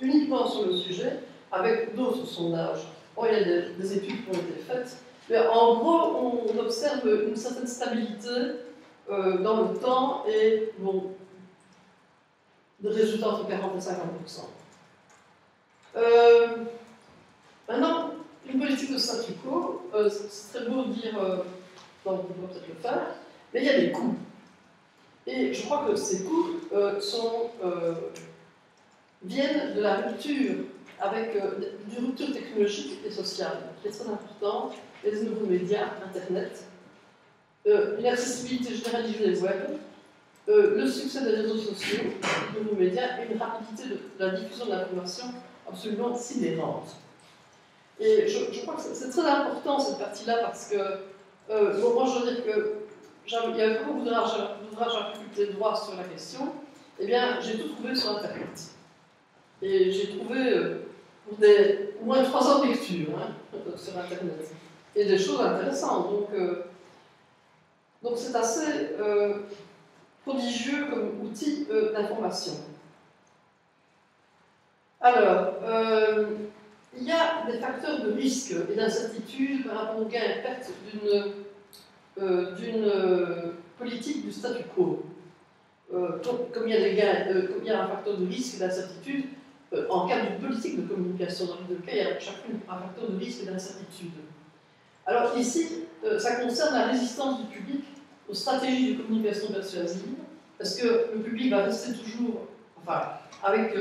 uniquement sur le sujet avec d'autres sondages. Or, il y a des études qui ont été faites, mais en gros, on observe une certaine stabilité dans le temps et bon, des résultats entre 40 et 50%. Maintenant, une politique de statu quo, c'est très beau de dire, on peut peut-être le faire, mais il y a des coûts. Et je crois que ces coûts viennent de la rupture d'une rupture technologique et sociale, qui est très importante, les nouveaux médias, Internet, une accessibilité généralisée des web, le succès des réseaux sociaux, des nouveaux médias et une rapidité de la diffusion de l'information absolument sidérante. Et je crois que c'est très important cette partie-là parce que, moi je veux dire que il y a beaucoup d'ouvrages à la faculté de droit sur la question, eh bien j'ai tout trouvé sur Internet. Et j'ai trouvé au moins 3 ans de lecture sur Internet. Et des choses intéressantes. Donc c'est assez prodigieux comme outil d'information. Alors, il y a des facteurs de risque et d'incertitude par rapport aux gains et pertes d'une d'une politique du statu quo. Comme il y a un facteur de risque et d'incertitude, en cas d'une politique de communication, dans les deux cas, il y a chacune un facteur de risque et d'incertitude. Alors ici, ça concerne la résistance du public aux stratégies de communication persuasive, parce que le public va rester toujours, enfin, avec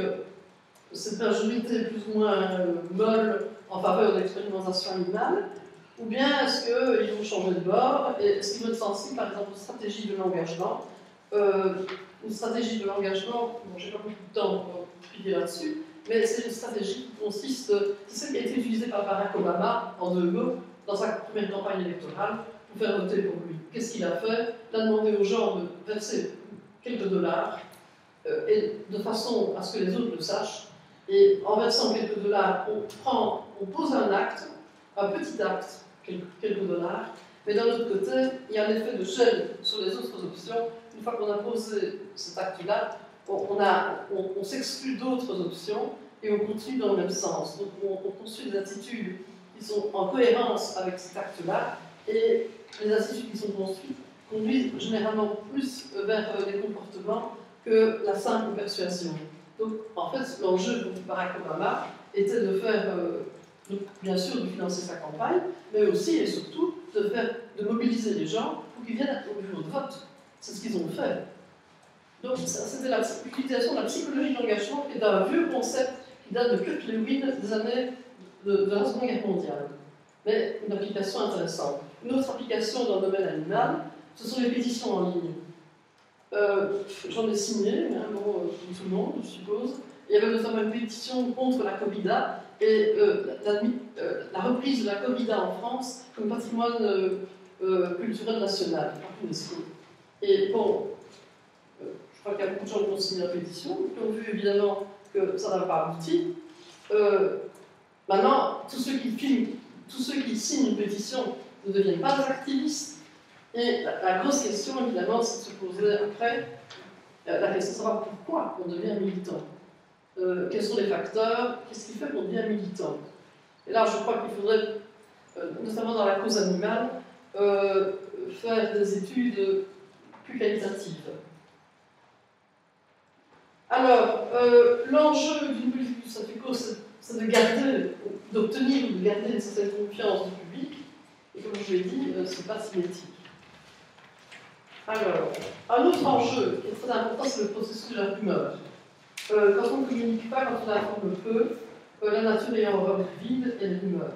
cette majorité plus ou moins molle en faveur de l'expérimentation animale, ou bien est-ce qu'ils vont changer de bord, et est-ce qu'ils vont être sensibles, par exemple, aux stratégies de l'engagement. Une stratégie de l'engagement, bon, je n'ai pas beaucoup de temps pour expliquer là-dessus, mais c'est une stratégie qui consiste, c'est celle qui a été utilisée par Barack Obama, en 2 mots, dans sa première campagne électorale, pour faire voter pour lui. Qu'est-ce qu'il a fait? Il a demandé aux gens de verser quelques dollars, et de façon à ce que les autres le sachent, et en versant quelques dollars, on pose un acte, un petit acte, quelques dollars, mais d'un autre côté, il y a un effet de gel sur les autres options. Une fois qu'on a posé cet acte-là, on s'exclut d'autres options et on continue dans le même sens. Donc on construit des attitudes qui sont en cohérence avec cet acte-là, et les attitudes qui sont construites conduisent généralement plus vers des comportements que la simple persuasion. Donc en fait, l'enjeu pour Barack Obama était de faire, bien sûr, de financer sa campagne, mais aussi et surtout de mobiliser les gens pour qu'ils viennent au bureau de vote. C'est ce qu'ils ont fait. Donc c'était l'utilisation de la psychologie de l'engagement, qui est un vieux concept qui date de Kurt Lewin des années de la Seconde Guerre mondiale. Mais une application intéressante. Une autre application dans le domaine animal, ce sont les pétitions en ligne. J'en ai signé, comme tout le monde, je suppose. Il y avait notamment une pétition contre la corrida et la reprise de la corrida en France comme patrimoine culturel national par l'UNESCO. Et bon, je crois qu'il y a beaucoup de gens qui ont signé la pétition, qui ont vu évidemment que ça n'a pas abouti. Maintenant, tous ceux qui signent une pétition ne deviennent pas des activistes. Et la grosse question, évidemment, c'est de se poser après la question de savoir pourquoi on devient militant. Quels sont les facteurs? Qu'est-ce qui fait qu'on devient militant? Et là, je crois qu'il faudrait, notamment dans la cause animale, faire des études plus qualitatives. Alors, l'enjeu d'une politique du statu quo, c'est d'obtenir ou de garder une certaine confiance du public. Et comme je l'ai dit, ce n'est pas symétrique. Alors, un autre enjeu qui est très important, c'est le processus de la rumeur. Quand on ne communique pas, quand on informe peu, la nature ayant horreur du vide et des rumeurs.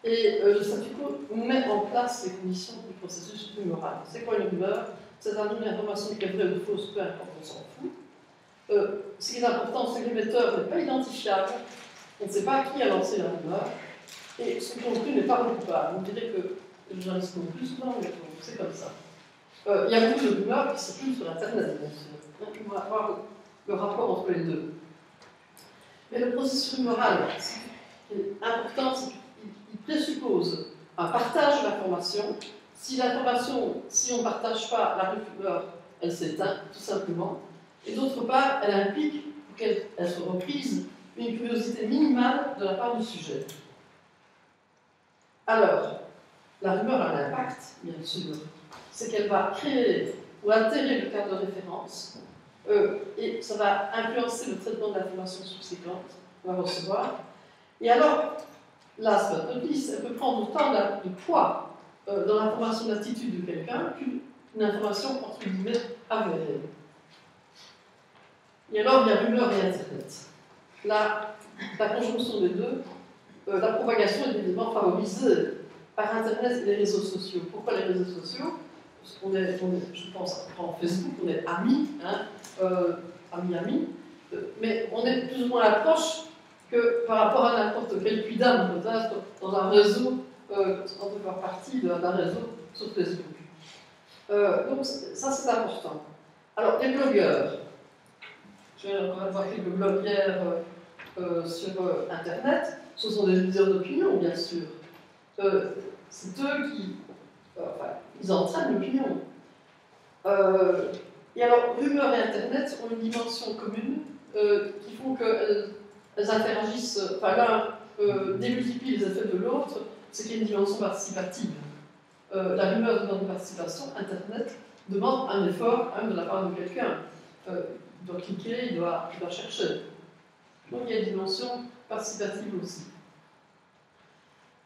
Et le statu quo met en place les conditions du processus rumoral. C'est quoi une rumeur? C'est un nombre d'informations qui est vraie ou fausse, peu importe, on s'en fout. Ce qui est important, c'est que l'émetteur n'est pas identifiable, on ne sait pas qui a lancé la rumeur, et ce qui conclut n'est pas recoupable. On dirait que les journalistes non plus souvent, mais c'est comme ça. Il y a beaucoup de rumeurs qui circulent sur Internet, bien sûr. On va voir le rapport entre les deux. Mais le processus rumoral, ce qui est important, c'est qu'il présuppose un partage de l'information. Si on ne partage pas la rumeur, elle s'éteint, tout simplement. Et d'autre part, elle implique, pour qu'elle soit reprise, une curiosité minimale de la part du sujet. Alors, la rumeur a un impact, bien sûr. C'est qu'elle va créer ou altérer le cadre de référence, et ça va influencer le traitement de l'information subséquente qu'on va recevoir. Et alors, last but not least, elle peut prendre autant de poids dans l'information d'attitude de quelqu'un qu'une information, entre guillemets, avérée. Et alors, il y a rumeur et Internet. La conjonction des deux, la propagation est évidemment favorisée par Internet et les réseaux sociaux. Pourquoi les réseaux sociaux? Parce qu'on est, je pense, en Facebook, on est amis, hein, amis, mais on est plus ou moins proche que par rapport à n'importe quel quidam, peut-être, dans un réseau, quand on peut faire partie d'un réseau sur Facebook. Donc ça, c'est important. Alors, les blogueurs. Je vais voir quelques blogueurs sur Internet. Ce sont des leaders d'opinion, bien sûr. C'est eux qui... ils entraînent l'opinion. Et alors, rumeurs et Internet ont une dimension commune qui font qu'elles interagissent, l'un démultiplie les effets de l'autre, c'est qu'il y a une dimension participative. la rumeur demande de participation, Internet demande un effort quand même de la part de quelqu'un. Il doit cliquer, il doit chercher. Donc il y a une dimension participative aussi.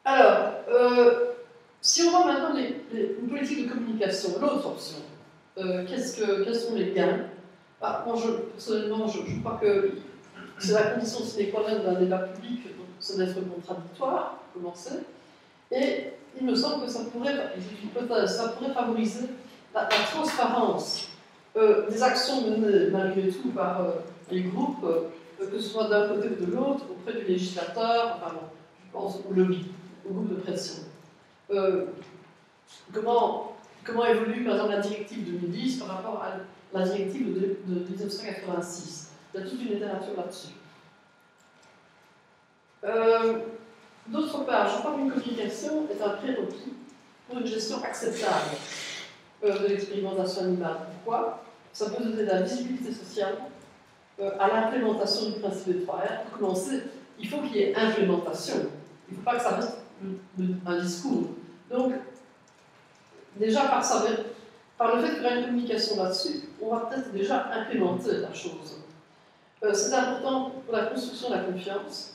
Alors, si on voit maintenant une politique de communication, l'autre option, quels sont les gains? Moi, personnellement, je crois que c'est la condition sine qua non d'un débat public, donc ça doit être contradictoire, pour commencer. Et il me semble que ça pourrait, ça pourrait favoriser la transparence des actions menées malgré tout par les groupes, que ce soit d'un côté ou de l'autre, auprès du législateur, enfin bon, je pense au lobby, au groupe de pression. Comment évolue par exemple la directive 2010 par rapport à la directive de 1986? Il y a toute une littérature là-dessus. D'autre part, je crois qu'une communication est un prérequis pour une gestion acceptable de l'expérimentation animale. Pourquoi? Ça peut donner de la visibilité sociale à l'implémentation du principe des 3R. Pour commencer, il faut qu'il y ait implémentation. Il ne faut pas que ça reste un discours. Donc, déjà par le fait qu'il y aura une communication là-dessus, on va peut-être déjà implémenter la chose. C'est important pour la construction de la confiance.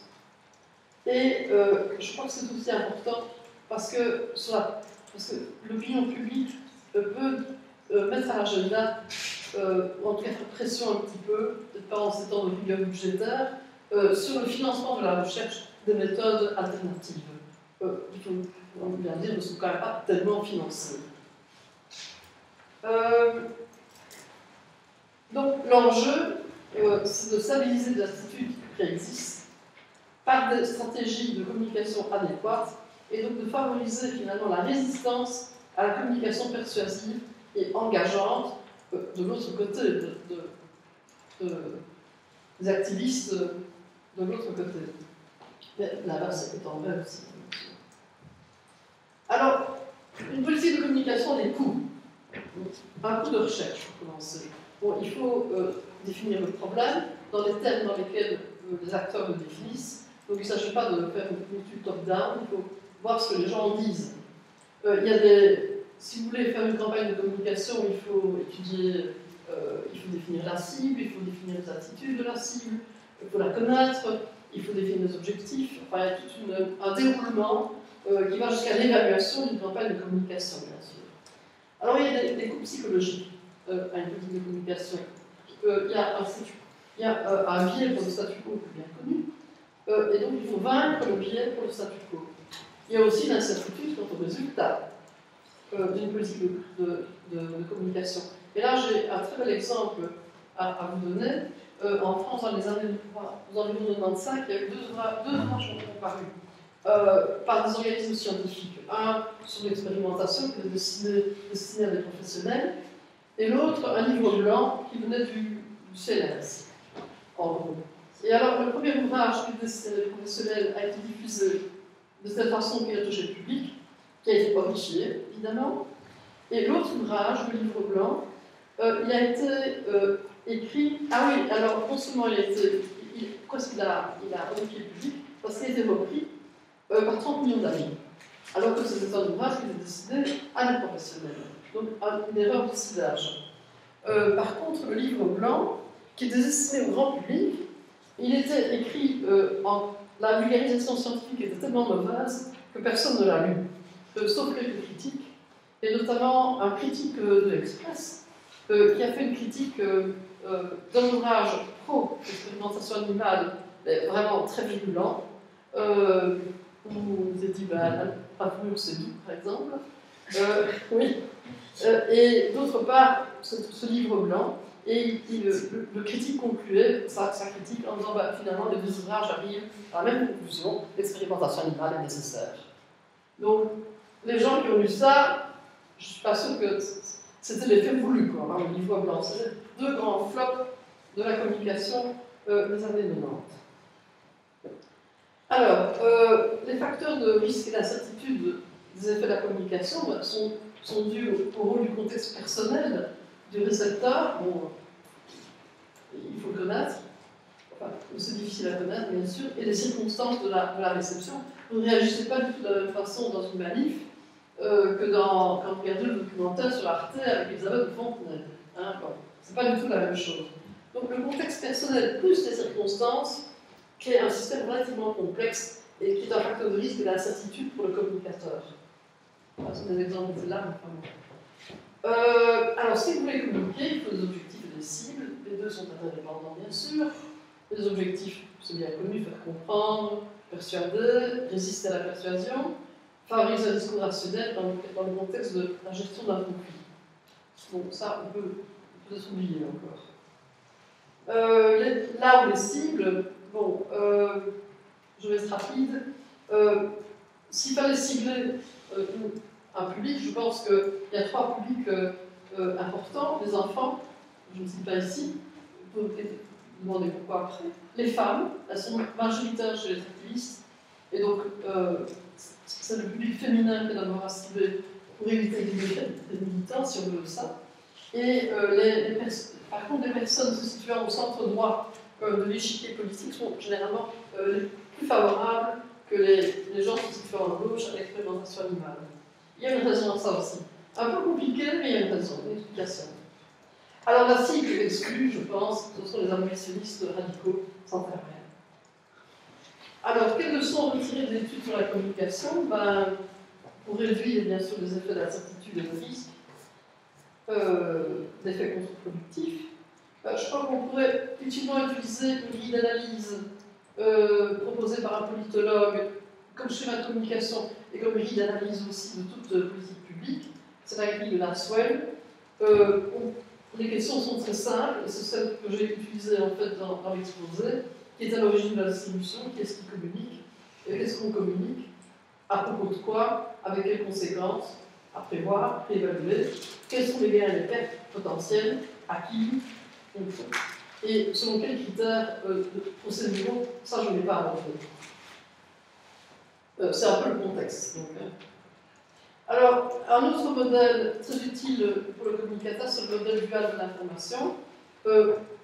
Et je crois que c'est aussi important parce que l'opinion publique peut mettre à l'agenda, en tout cas faire pression un petit peu, peut-être pas en ces temps de rigueur budgétaire, sur le financement de la recherche des méthodes alternatives. Il faut bien dire, ne sont quand même pas tellement financées. Donc l'enjeu, c'est de stabiliser des attitudes qui existent par des stratégies de communication adéquates et donc de favoriser finalement la résistance à la communication persuasive et engageante de l'autre côté, des activistes de l'autre côté. Mais l'inverse est en vrai aussi. Alors, une politique de communication a des coûts. Un coût de recherche, pour commencer. Bon, il faut définir le problème dans les thèmes dans lesquels les acteurs le définissent. Donc il ne s'agit pas de faire une étude top-down, il faut voir ce que les gens disent. Si vous voulez faire une campagne de communication, il faut étudier, il faut définir la cible, il faut définir les attitudes de la cible, il faut la connaître, il faut définir les objectifs. Enfin, il y a tout un déroulement qui va jusqu'à l'évaluation d'une campagne de communication, bien sûr. Alors il y a des coûts psychologiques à une politique de communication. Il y a un biais pour le statu quo bien connu, et donc il faut vaincre le biais pour le statu quo. Il y a aussi l'incertitude quant aux résultats d'une politique de communication. Et là, j'ai un très bel exemple à vous donner. En France, dans les années environ 95, il y a eu deux ouvrages qui ont paru par des organismes scientifiques. Un sur l'expérimentation, qui est destiné à des professionnels, et l'autre, un livre blanc qui venait du CNRS, en gros. Et alors, le premier ouvrage qui est destiné à des professionnels a été diffusé de telle façon qu'il a touché le public, qui a été horrifié, évidemment. Et l'autre ouvrage, le livre blanc, il a été écrit. Ah oui, alors non seulement pourquoi est-ce qu'il a horrifié le public? Parce qu'il a été repris par 30 millions d'amis. Alors que c'était un ouvrage qui était destiné à des professionnels. Donc, une erreur de ciblage. Par contre, le livre blanc, qui est destiné au grand public, il était écrit la vulgarisation scientifique était tellement mauvaise que personne ne l'a lu, sauf quelques critiques, et notamment un critique de l'Express, qui a fait une critique d'un ouvrage pro-expérimentation animale, mais vraiment très virulent, où vous avez dit, pas plus c'est doux, par exemple. Oui. Et d'autre part, ce livre blanc, et le critique concluait sa critique en disant finalement les deux ouvrages arrivent à la même conclusion, l'expérimentation animale est nécessaire. Donc, les gens qui ont lu ça, je ne suis pas sûre que c'était l'effet voulu, quoi, le livre blanc. C'est deux grands flops de la communication des années 90. Alors, les facteurs de risque et d'incertitude des effets de la communication sont dus au rôle du contexte personnel du récepteur. Bon, il faut le connaître, enfin, c'est difficile à connaître, bien sûr, et les circonstances de la réception. Vous ne réagissez pas du tout de la même façon dans une manif que quand vous regardez le documentaire sur Arte avec Elisabeth de Fontenay. Hein, bon, c'est pas du tout la même chose. Donc le contexte personnel plus les circonstances crée un système relativement complexe et qui est un facteur de risque et d'incertitude pour le communicateur. Ce sont des exemples de là, mais alors, si vous voulez communiquer, il faut des objectifs et des cibles. Les deux sont interdépendants, bien sûr. Les objectifs, c'est bien connu, faire comprendre, persuader, résister à la persuasion, favoriser un discours rationnel dans le contexte de la gestion d'un conflit. Bon, ça, on peut s'oublier encore. Là où les cibles, bon, je vais être rapide. S'il fallait cibler un public, je pense qu'il y a trois publics importants. Les enfants, je ne cite pas ici, vous pouvez peut-être demander pourquoi après. Les femmes, elles sont majoritaires chez les activistes, et donc c'est le public féminin qui est d'abord à cibler pour éviter les militants, si on veut ça. Et par contre, les personnes se situant au centre droit de l'échiquier politique sont généralement les plus favorables que les gens se situant à gauche à l'expérimentation animale. Il y a une raison à ça aussi. Un peu compliqué, mais il y a une raison, une explication. Alors la cible exclue, je pense, ce sont les abolitionnistes radicaux sans faire rien. Alors, quelles leçons retirer de l'étude sur la communication? Pour réduire, bien sûr, les effets d'incertitude et de risque, d'effets contre-productifs, je crois qu'on pourrait utilement utiliser une grille d'analyse proposée par un politologue comme schéma de communication et comme grille d'analyse aussi de toute politique publique. C'est la grille de Larswell. Les questions sont très simples, et c'est celle que j'ai utilisée en fait dans l'exposé, qui est à l'origine de la distribution, qui est-ce qui communique, et qu'est-ce qu'on communique, à propos de quoi, avec quelles conséquences, à prévoir, à préévaluer, quels sont les gains et les pertes potentiels, à qui, et selon quels critères procéduraux, ça je n'ai pas abordé. C'est un peu le contexte. Donc, alors, un autre modèle très utile pour le communicateur, c'est le modèle dual de l'information.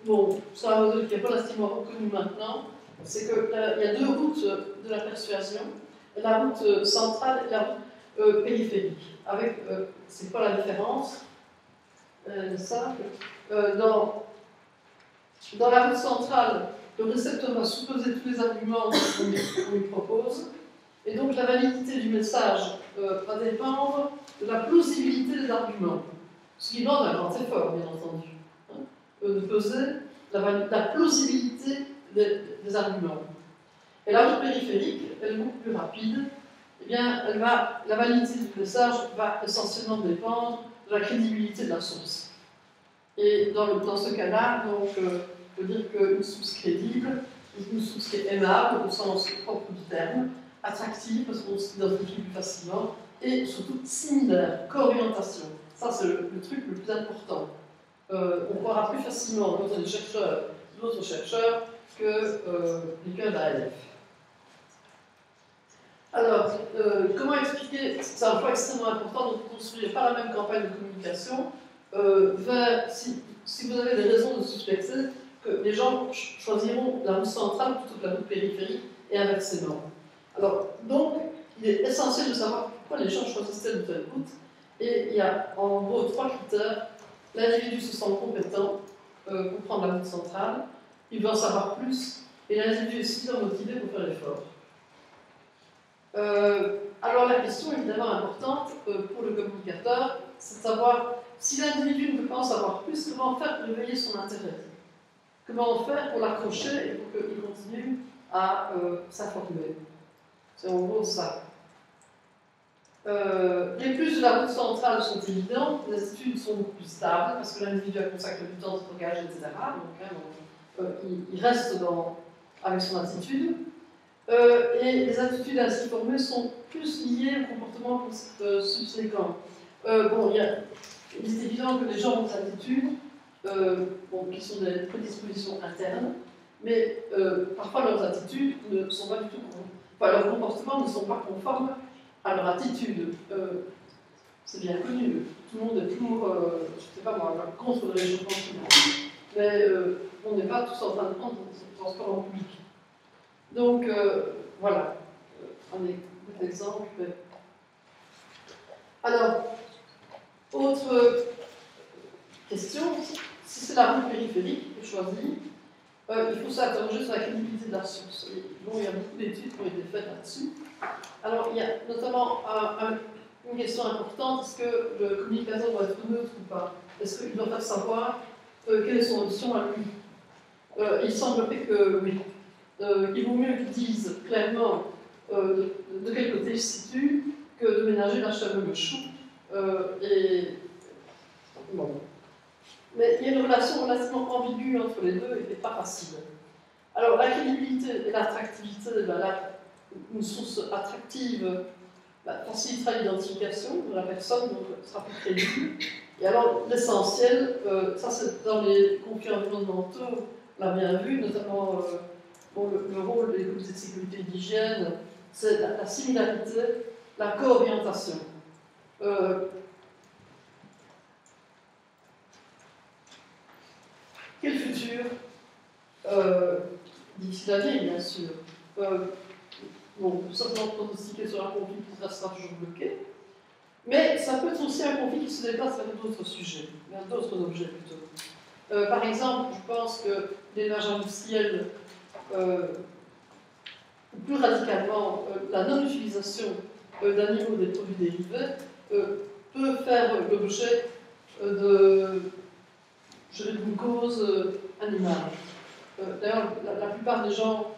Bon, c'est un modèle qui est relativement reconnu maintenant. C'est qu'il y a deux routes de la persuasion, la route centrale et la route périphérique. Avec, c'est quoi la différence? Simple. Dans la route centrale, le récepteur va supposer tous les arguments qu'on lui propose. Et donc la validité du message va dépendre de la plausibilité des arguments. Ce qui demande un grand effort, bien entendu, hein, de peser la plausibilité des arguments. Et la route périphérique, elle est beaucoup plus rapide. Eh bien, la validité du message va essentiellement dépendre de la crédibilité de la source. Et dans ce cas-là, donc, on peut dire qu'une source crédible, une source qui est aimable au sens propre du terme, attractive parce qu'on s'identifie plus facilement, et surtout similaire, co-orientation. Ça, c'est le truc le plus important. On croira plus facilement d'autres chercheurs que les cas d'ALF. Alors, comment expliquer, c'est un point extrêmement important, donc construire pas la même campagne de communication, si vous avez des raisons de suspecter que les gens choisiront la route centrale plutôt que la route périphérique, et inversement. Alors, donc, il est essentiel de savoir pourquoi les gens choisissent telle ou telle route, et il y a en gros trois critères. L'individu se sent compétent pour prendre la route centrale, il veut en savoir plus, et l'individu est suffisamment motivé pour faire l'effort. Alors la question évidemment importante pour le communicateur, c'est de savoir si l'individu ne veut pas en savoir plus, comment faire pour éveiller son intérêt? Comment faire pour l'accrocher et pour qu'il continue à s'informer? C'est en gros ça. Les plus de la route centrale sont évidents, les attitudes sont beaucoup plus stables, parce que l'individu a consacré du temps de stockage, etc. Donc, il reste avec son attitude. Et les attitudes ainsi formées sont plus liées au comportement subséquent. Bon, il est évident que les gens ont des attitudes qui sont des prédispositions internes, mais parfois leurs attitudes ne sont pas du tout leurs comportements ne sont pas conformes à leur attitude. C'est bien connu. Tout le monde est toujours, je ne sais pas moi, contre le réchauffement climatique, mais on n'est pas tous en train de prendre le transport en public. Donc, voilà, un exemple. Alors, autre question, si c'est la route périphérique qui est choisie, il faut s'interroger sur la crédibilité de la source. Et, bon, il y a beaucoup d'études qui ont été faites là-dessus. Alors, il y a notamment une question importante, est-ce que le communicateur doit être neutre ou pas? Est-ce qu'il doit faire savoir quelle est son option à lui? Il semblerait que oui. Il vaut mieux qu'il dise clairement de quel côté il se situe que de ménager la chèvre et le chou. Bon. Mais il y a une relation relativement ambiguë entre les deux et pas facile. Alors, la crédibilité et l'attractivité, une source attractive facilitera l'identification de la personne, donc sera plus crédible. Et alors, l'essentiel, ça c'est dans les conflits environnementaux, on l'a bien vu, notamment le rôle des comités de sécurité et d'hygiène, c'est la similarité, la co-orientation. Quel futur d'ici la vie, bien sûr. Bon, simplement pronostiquer sur un conflit qui restera toujours bloqué. Mais ça peut être aussi un conflit qui se déplace vers d'autres sujets, vers d'autres objets plutôt. Par exemple, je pense que l'élevage industriel, ou plus radicalement, la non-utilisation d'animaux des produits dérivés peut faire l'objet d'une cause animale. D'ailleurs, la plupart des gens,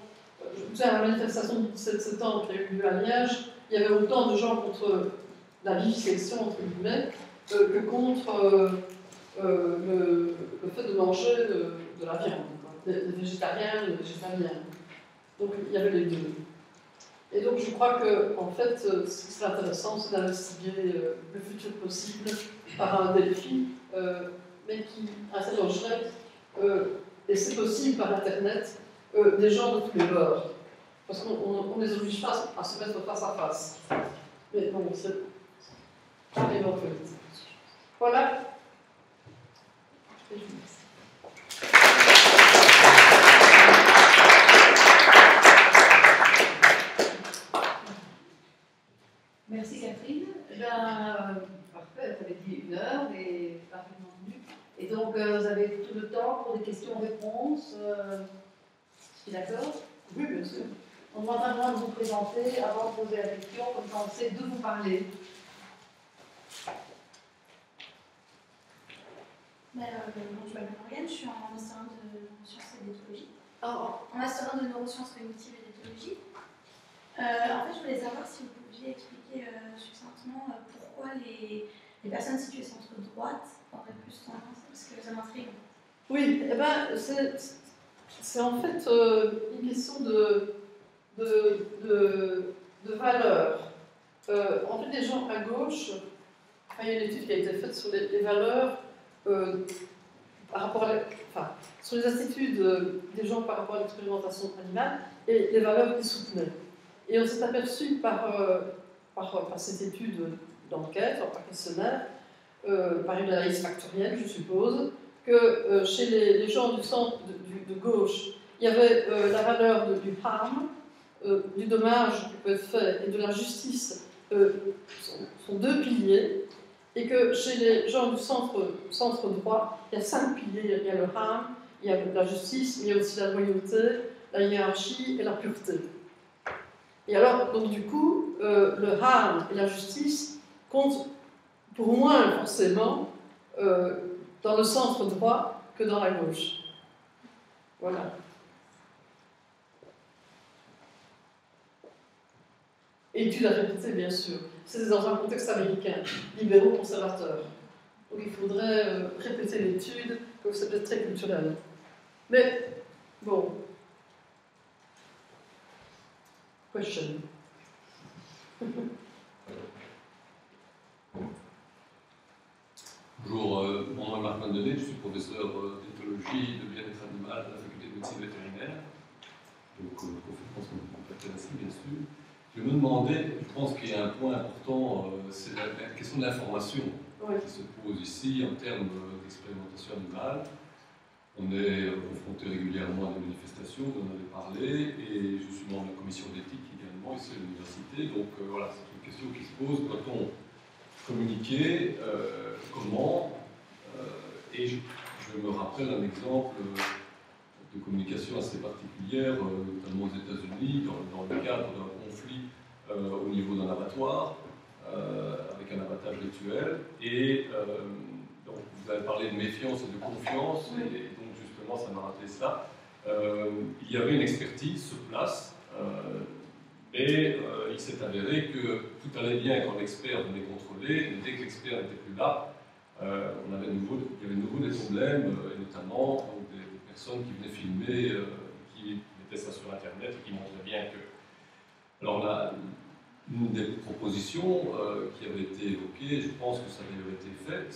je me souviens à la manifestation du 17 septembre qui a eu lieu à Liège, il y avait autant de gens contre la vivisection, entre guillemets, que contre le fait de manger de la viande, des végétariens et des végétaliens. Donc il y avait les deux. Et donc je crois que, en fait, ce qui serait intéressant, c'est d'investiguer le futur possible par un défi, mais qui interrogerait, et c'est possible par Internet, des gens de tous les bords. Parce qu'on ne les oblige pas à se mettre face à face. Mais bon, c'est pas l'éventualité. Voilà. Et je vous remercie. Merci Catherine. Parfait, vous avez dit 1 heure et parfaitement tenu. Et donc vous avez tout le temps pour des questions-réponses. Je suis d'accord? Oui, bien sûr. On demande vraiment de vous présenter avant de poser la question, comme ça on sait d'où vous parlez. Je m'appelle Morgane, je suis en Master 1 de neurosciences et d'éthologie. En Master 1 de neurosciences cognitives et d'éthologie. En fait, je voulais savoir si vous pouviez expliquer succinctement pourquoi les personnes situées centre-droite auraient plus tendance, parce que ça m'intrigue. Oui, eh ben, c'est en fait une question de valeurs. En fait, les gens à gauche, il y a une étude qui a été faite sur les valeurs par rapport à sur les attitudes des gens par rapport à l'expérimentation animale et les valeurs qu'ils soutenaient. Et on s'est aperçu par cette étude d'enquête, par questionnaire, par une analyse factorielle, je suppose, que chez les gens du centre de gauche, il y avait la valeur du harm, du dommage qui peut être fait et de la justice sont 2 piliers, et que chez les gens du centre droit, il y a 5 piliers. Il y a le harm, il y a la justice, mais il y a aussi la loyauté, la hiérarchie et la pureté. Et alors, donc du coup, le harm et la justice comptent pour moins forcément dans le centre droit que dans la gauche. Voilà. Étude à répéter, bien sûr. C'est dans un contexte américain, libéraux-conservateurs. Donc il faudrait répéter l'étude, donc c'est peut-être très culturel. Mais, bon. Question. Bonjour, mon nom est Marc Vandenet, je suis professeur d'éthologie, de bien-être animal à la faculté de médecine vétérinaire. Donc, conférence intéressée, bien sûr. Je me demandais, je pense qu'il y a un point important, c'est la question de l'information qui se pose ici en termes d'expérimentation animale. On est confronté régulièrement à des manifestations, vous en avez parlé, et je suis membre de la commission d'éthique également ici à l'université. Donc voilà, c'est une question qui se pose. Quand communiquer, comment, et je me rappelle un exemple de communication assez particulière, notamment aux États-Unis, dans le cadre d'un conflit au niveau d'un abattoir, avec un abattage rituel. Et donc, vous avez parlé de méfiance et de confiance, et donc justement, ça m'a rappelé cela. Il y avait une expertise sur place, mais il s'est avéré que tout allait bien quand l'expert venait contrôler, mais dès que l'expert n'était plus là, il y avait de nouveau des problèmes, et notamment donc, des personnes qui venaient filmer, qui mettaient ça sur Internet et qui montraient bien que. Alors là, une des propositions qui avait été évoquée, je pense que ça avait été fait,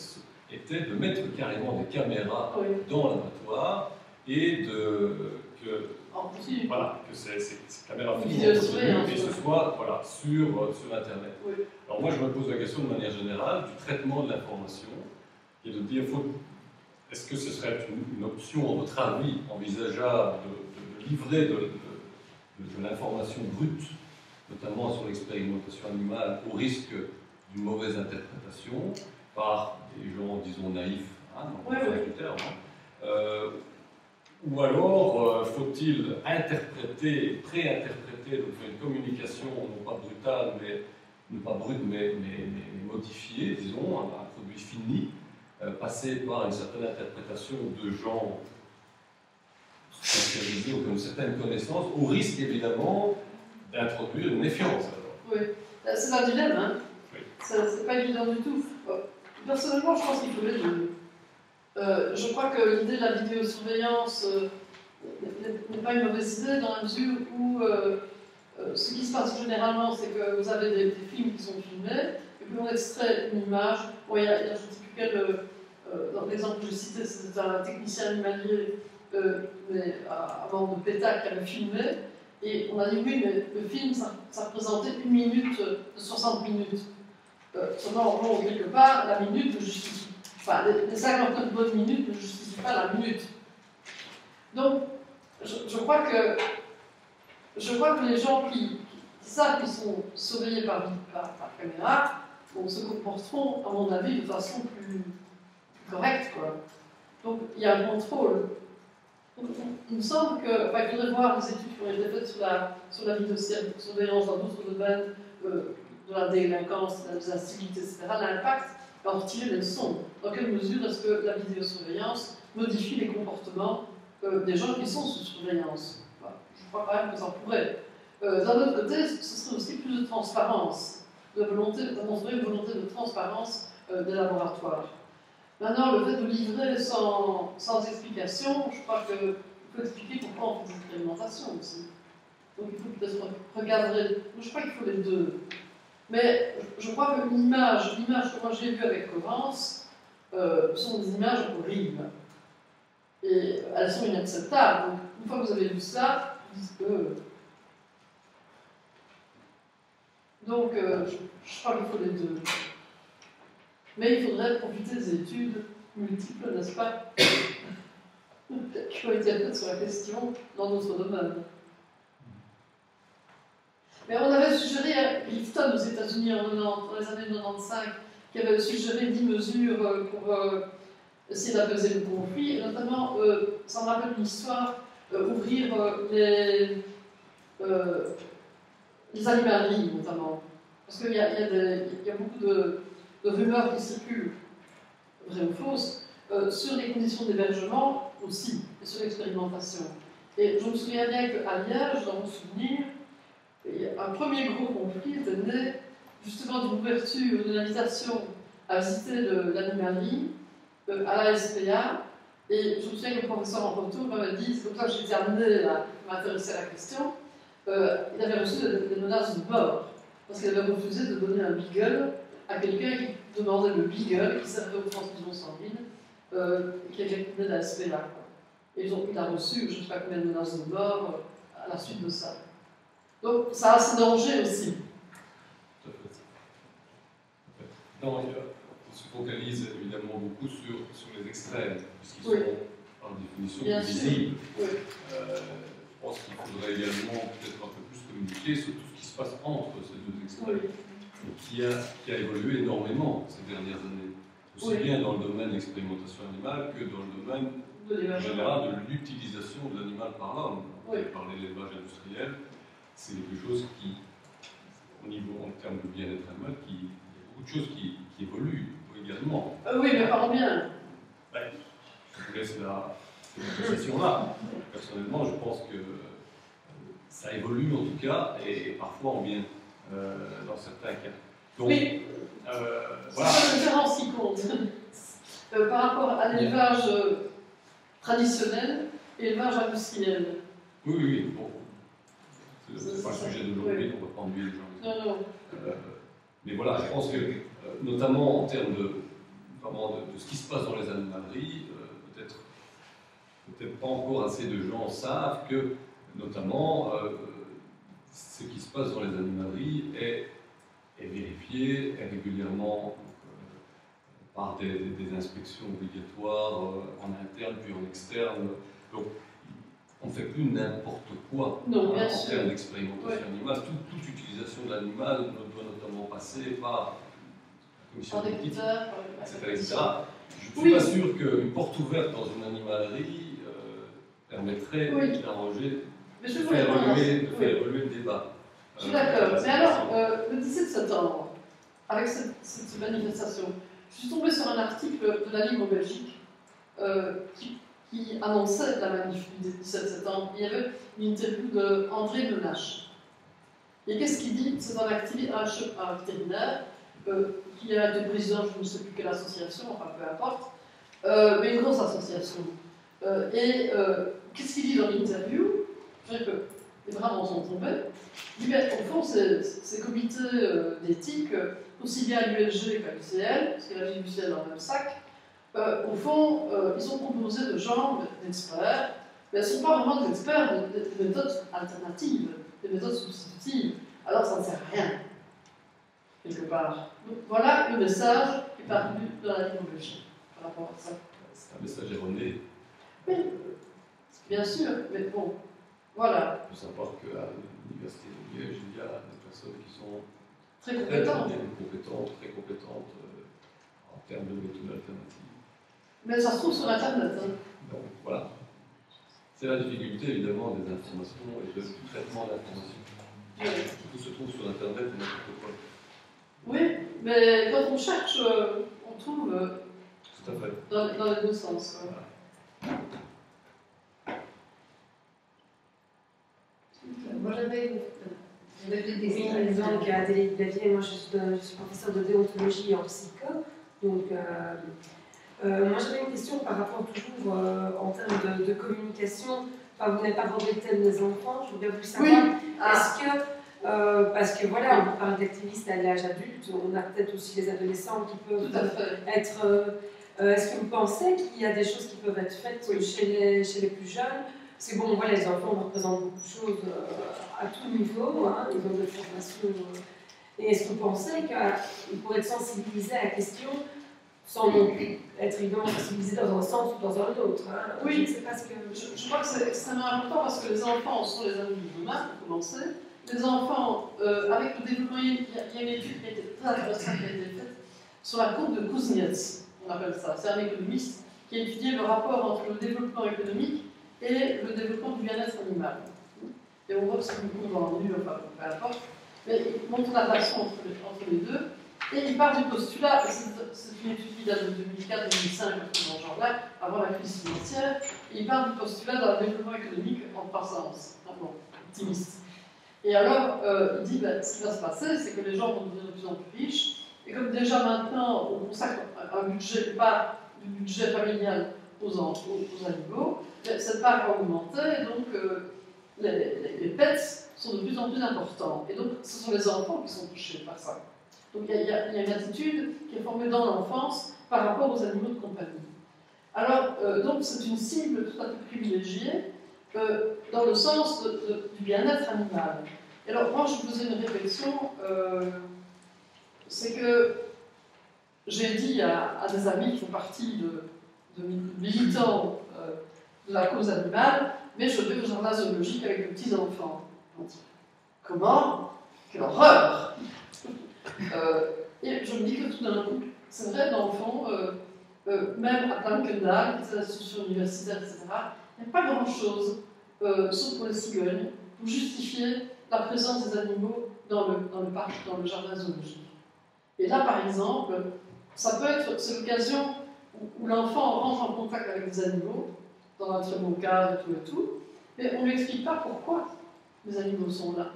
était de mettre carrément des caméras dans l'abattoir et voilà, que ces caméras filment et ce soit voilà, sur Internet. Oui. Alors moi, je me pose la question de manière générale du traitement de l'information et de dire, est-ce que ce serait une option, à votre avis, envisageable de livrer de l'information brute, notamment sur l'expérimentation animale, au risque d'une mauvaise interprétation par des gens, disons, naïfs, hein, dans le sens du terme, ou alors faut-il interpréter, préinterpréter, donc faire une communication non pas brutale, mais modifiée, disons, un produit fini, passer par une certaine interprétation de gens spécialisés ou qui ont une certaine connaissance, au risque évidemment d'introduire une méfiance. Oui, c'est un dilemme, hein. Oui. C'est pas évident du tout. Personnellement, je pense qu'il faut les deux. Je crois que l'idée de la vidéosurveillance n'est pas une mauvaise idée dans la mesure où ce qui se passe généralement, c'est que vous avez des films qui sont filmés, et puis on extrait une image. Bon, il y a je ne sais plus quel, dans l'exemple que j'ai cité, c'était un technicien animalier avant de PETA qui avait filmé, et on a dit oui, mais le film, ça représentait 1 minute de 60 minutes. Seulement, bon, quelque part, la minute ne justifie. Enfin, les 59 bonnes minutes ne justifient pas la minute. Donc, je crois que les gens qui savent qu'ils sont surveillés par caméra se comporteront, à mon avis, de façon plus correcte, quoi. Donc, il y a un contrôle. Donc, il me semble qu'il faudrait voir les études qui ont été faites sur la vidéosurveillance dans d'autres domaines, de la délinquance, de la civilité, etc., l'impact, en retirer les leçons. Dans quelle mesure est-ce que la vidéosurveillance modifie les comportements des gens qui sont sous surveillance? Je crois quand même que ça pourrait. D'un autre côté, ce serait aussi plus de transparence, d'annoncer une volonté de transparence des laboratoires. Maintenant, le fait de livrer sans explication, je crois qu'il faut expliquer pourquoi on fait des expérimentations aussi. Donc il faut peut-être regarder. Je crois qu'il faut les deux. Mais je crois que l'image que moi j'ai vue avec Covance sont des images horribles. Et elles sont inacceptables. Donc, une fois que vous avez vu ça, vous dites que. Donc, je crois qu'il faut les deux. Mais il faudrait profiter des études multiples, n'est-ce pas, qui ont été faites sur la question dans d'autres domaines. Mais on avait suggéré à Clifton aux États-Unis dans les années 95 qui avait suggéré 10 mesures pour essayer d'apaiser le conflit, et notamment, ça me rappelle une histoire, ouvrir les animaleries notamment. Parce qu'il y a beaucoup de rumeurs qui circulent, vraies ou fausses, sur les conditions d'hébergement aussi, et sur l'expérimentation. Et je me souviens bien qu'à Liège, dans mon souvenir, un premier gros conflit était né justement d'une ouverture, d'une invitation à visiter l'animalerie à la SPA. Et je me souviens que le professeur en retour m'avait dit, c'est comme ça que j'ai été amené à m'intéresser à la question, il avait reçu des menaces de mort, parce qu'il avait refusé de donner un beagle à quelqu'un qui demandait le beagle, qui servait aux transfusions sanguines, qui venait de la SPA. Et donc il a reçu je ne sais pas combien de menaces de mort à la suite de ça. Donc ça a ses dangers aussi. Tout à fait. Non, on se focalise évidemment beaucoup sur les extrêmes, puisqu'ils sont par définition visibles. Oui. Je pense qu'il faudrait également peut-être un peu plus communiquer sur tout ce qui se passe entre ces deux extrêmes. Oui. qui a évolué énormément ces dernières années, aussi bien dans le domaine de l'expérimentation animale que dans le domaine en général de l'utilisation de l'animal par l'homme. On a parlé de l'élevage industriel, c'est quelque chose qui, en termes de bien-être animal, il y a beaucoup de choses qui évoluent également. Oui, mais parlons bien. Je vous laisse cette appréciation-là. Personnellement, je pense que ça évolue en tout cas, et parfois en bien, dans certains cas. Donc, oui, voilà. C'est la différence qui compte par rapport à l'élevage traditionnel et l'élevage industriel. Oui, bon. C'est pas le sujet d'aujourd'hui, on ne va pas ennuyer les gens. Non. Mais voilà, je pense que, notamment en termes de ce qui se passe dans les animaleries, peut-être pas encore assez de gens savent que, notamment, ce qui se passe dans les animaleries est vérifié, est régulièrement par des inspections obligatoires en interne puis en externe. Donc, on ne fait plus n'importe quoi en termes d'expérimentation animale. Toute utilisation de l'animal doit notamment passer par la commission d'éthique, etc. Je ne suis pas sûr qu'une porte ouverte dans une animalerie permettrait d'arranger, de faire évoluer le débat. Je suis d'accord. Mais alors, le 17 septembre, avec cette manifestation, je suis tombée sur un article de la Ligue en Belgique qui annonçait la manif du 17 septembre. Il y avait une interview d'André Menache. Et qu'est-ce qu'il dit? C'est un vétérinaire qui a été président, je ne sais plus quelle association, enfin peu importe, mais une grosse association. Qu'est-ce qu'il dit dans l'interview? Je dirais que les bras m'en sont tombés. Il dit, au fond, ces comités d'éthique, aussi bien à l'ULG qu'à l'UCL, parce qu'il a l'UCL dans le même sac, au fond, ils sont composés de gens, d'experts, mais ils ne sont pas vraiment des experts de méthodes alternatives, des méthodes substitutives. Alors ça ne sert à rien, quelque part. Donc voilà le message qui est parvenu dans la technologie par rapport à ça. C'est un message erroné. Oui, bien sûr, mais bon, voilà. Il faut savoir qu'à l'université de Liège, il y a des personnes qui sont très compétentes, très compétentes en termes de méthodes alternatives. Mais ça se trouve sur Internet. Hein. Donc voilà. C'est la difficulté évidemment des informations et du traitement d'informations. Tout se trouve sur Internet et n'importe quoi. Oui, mais quand on cherche, on trouve tout à fait. Dans les deux sens. Voilà. Moi j'avais des questions. Oui, donc Adélie Blavier, moi je suis professeure de déontologie en psycho. Donc moi j'avais une question par rapport toujours en termes de communication. Enfin, vous n'avez pas abordé le thème des enfants, je voudrais vous savoir. Est-ce que, parce que voilà, on parle d'activistes à l'âge adulte, on a peut-être aussi les adolescents qui peuvent être. Est-ce que vous pensez qu'il y a des choses qui peuvent être faites chez les plus jeunes? Parce que bon, voilà, les enfants représentent beaucoup de choses à tout niveau, hein, ils ont des formations. Et est-ce que vous pensez qu'ils pourraient être sensibilisés à la question sans non plus être évidemment sensibilisés dans un sens ou dans un autre? Hein? Oui, je ne sais pas ce que... je crois que c'est extrêmement important parce que les enfants sont les amis de demain, pour commencer. Les enfants, avec le développement, il y a une étude qui a été très intéressante qui a été faite sur la courbe de Kuznets, on appelle ça. C'est un économiste qui a étudié le rapport entre le développement économique et le développement du bien-être animal. Et on voit que c'est une courbe en nu, enfin, peu importe, mais il montre la relation entre les deux. Et il part du postulat, c'est une étude qui date de 2004-2005, dans ce genre-là, avant la crise financière, et il part du postulat d'un développement économique en croissance, optimiste. Et alors, il dit, ce qui va se passer, c'est que les gens vont devenir de plus en plus riches, et comme déjà maintenant, on consacre un budget, pas du budget familial aux animaux, cette part va augmenter, et donc les pets sont de plus en plus importants. Et donc, ce sont les enfants qui sont touchés par ça. Donc, il y a une attitude qui est formée dans l'enfance par rapport aux animaux de compagnie. Alors, donc, c'est une cible tout à fait privilégiée dans le sens du bien-être animal. Et alors, moi, je faisais une réflexion, c'est que j'ai dit à des amis qui font partie de militants de la cause animale, mais je vais au jardin zoologique avec les petits-enfants. Comment? Quelle horreur! Et je me dis que tout d'un coup, c'est vrai, dans le fond, même à Planckendal, qui est l'institution universitaire, etc., il n'y a pas grand-chose, sauf pour les cigognes, pour justifier la présence des animaux dans le parc, dans le jardin zoologique. Et là, par exemple, ça peut être, c'est l'occasion où l'enfant rentre en contact avec des animaux, dans un très bon cadre et tout, mais on ne lui explique pas pourquoi les animaux sont là,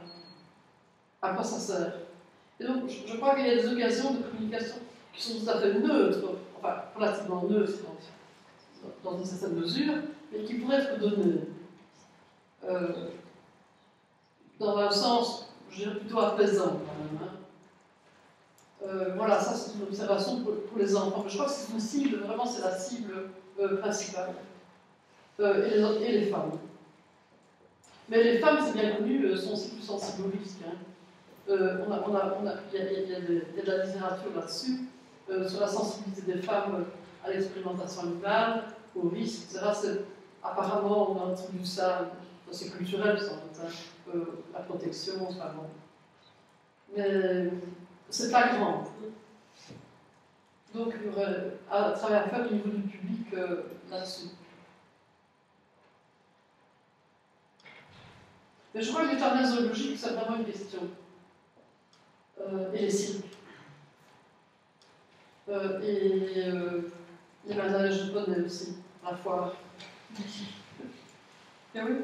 à quoi ça sert. Et donc, je crois qu'il y a des occasions de communication qui sont tout à fait neutres, enfin, relativement neutres dans une certaine mesure, mais qui pourraient être données. Dans un sens, je dirais plutôt apaisant, quand même. Voilà, ça c'est une observation pour les enfants. Mais je crois que c'est une cible, vraiment c'est la cible principale. Et les femmes. Mais les femmes, c'est bien connu, sont aussi plus sensibles au risque. Hein. Il y a de la littérature là-dessus, sur la sensibilité des femmes à l'expérimentation animale, au risque, etc. Apparemment, on a entendu ça, c'est culturel, ça, en fait, la protection, enfin bon. Mais c'est pas grand. Donc, il y aurait un travail à faire au niveau du public là-dessus. Mais je crois que les jardins zoologiques, c'est vraiment une question. Et les cirques. Et les manèges de poney aussi, à la foire. Et oui.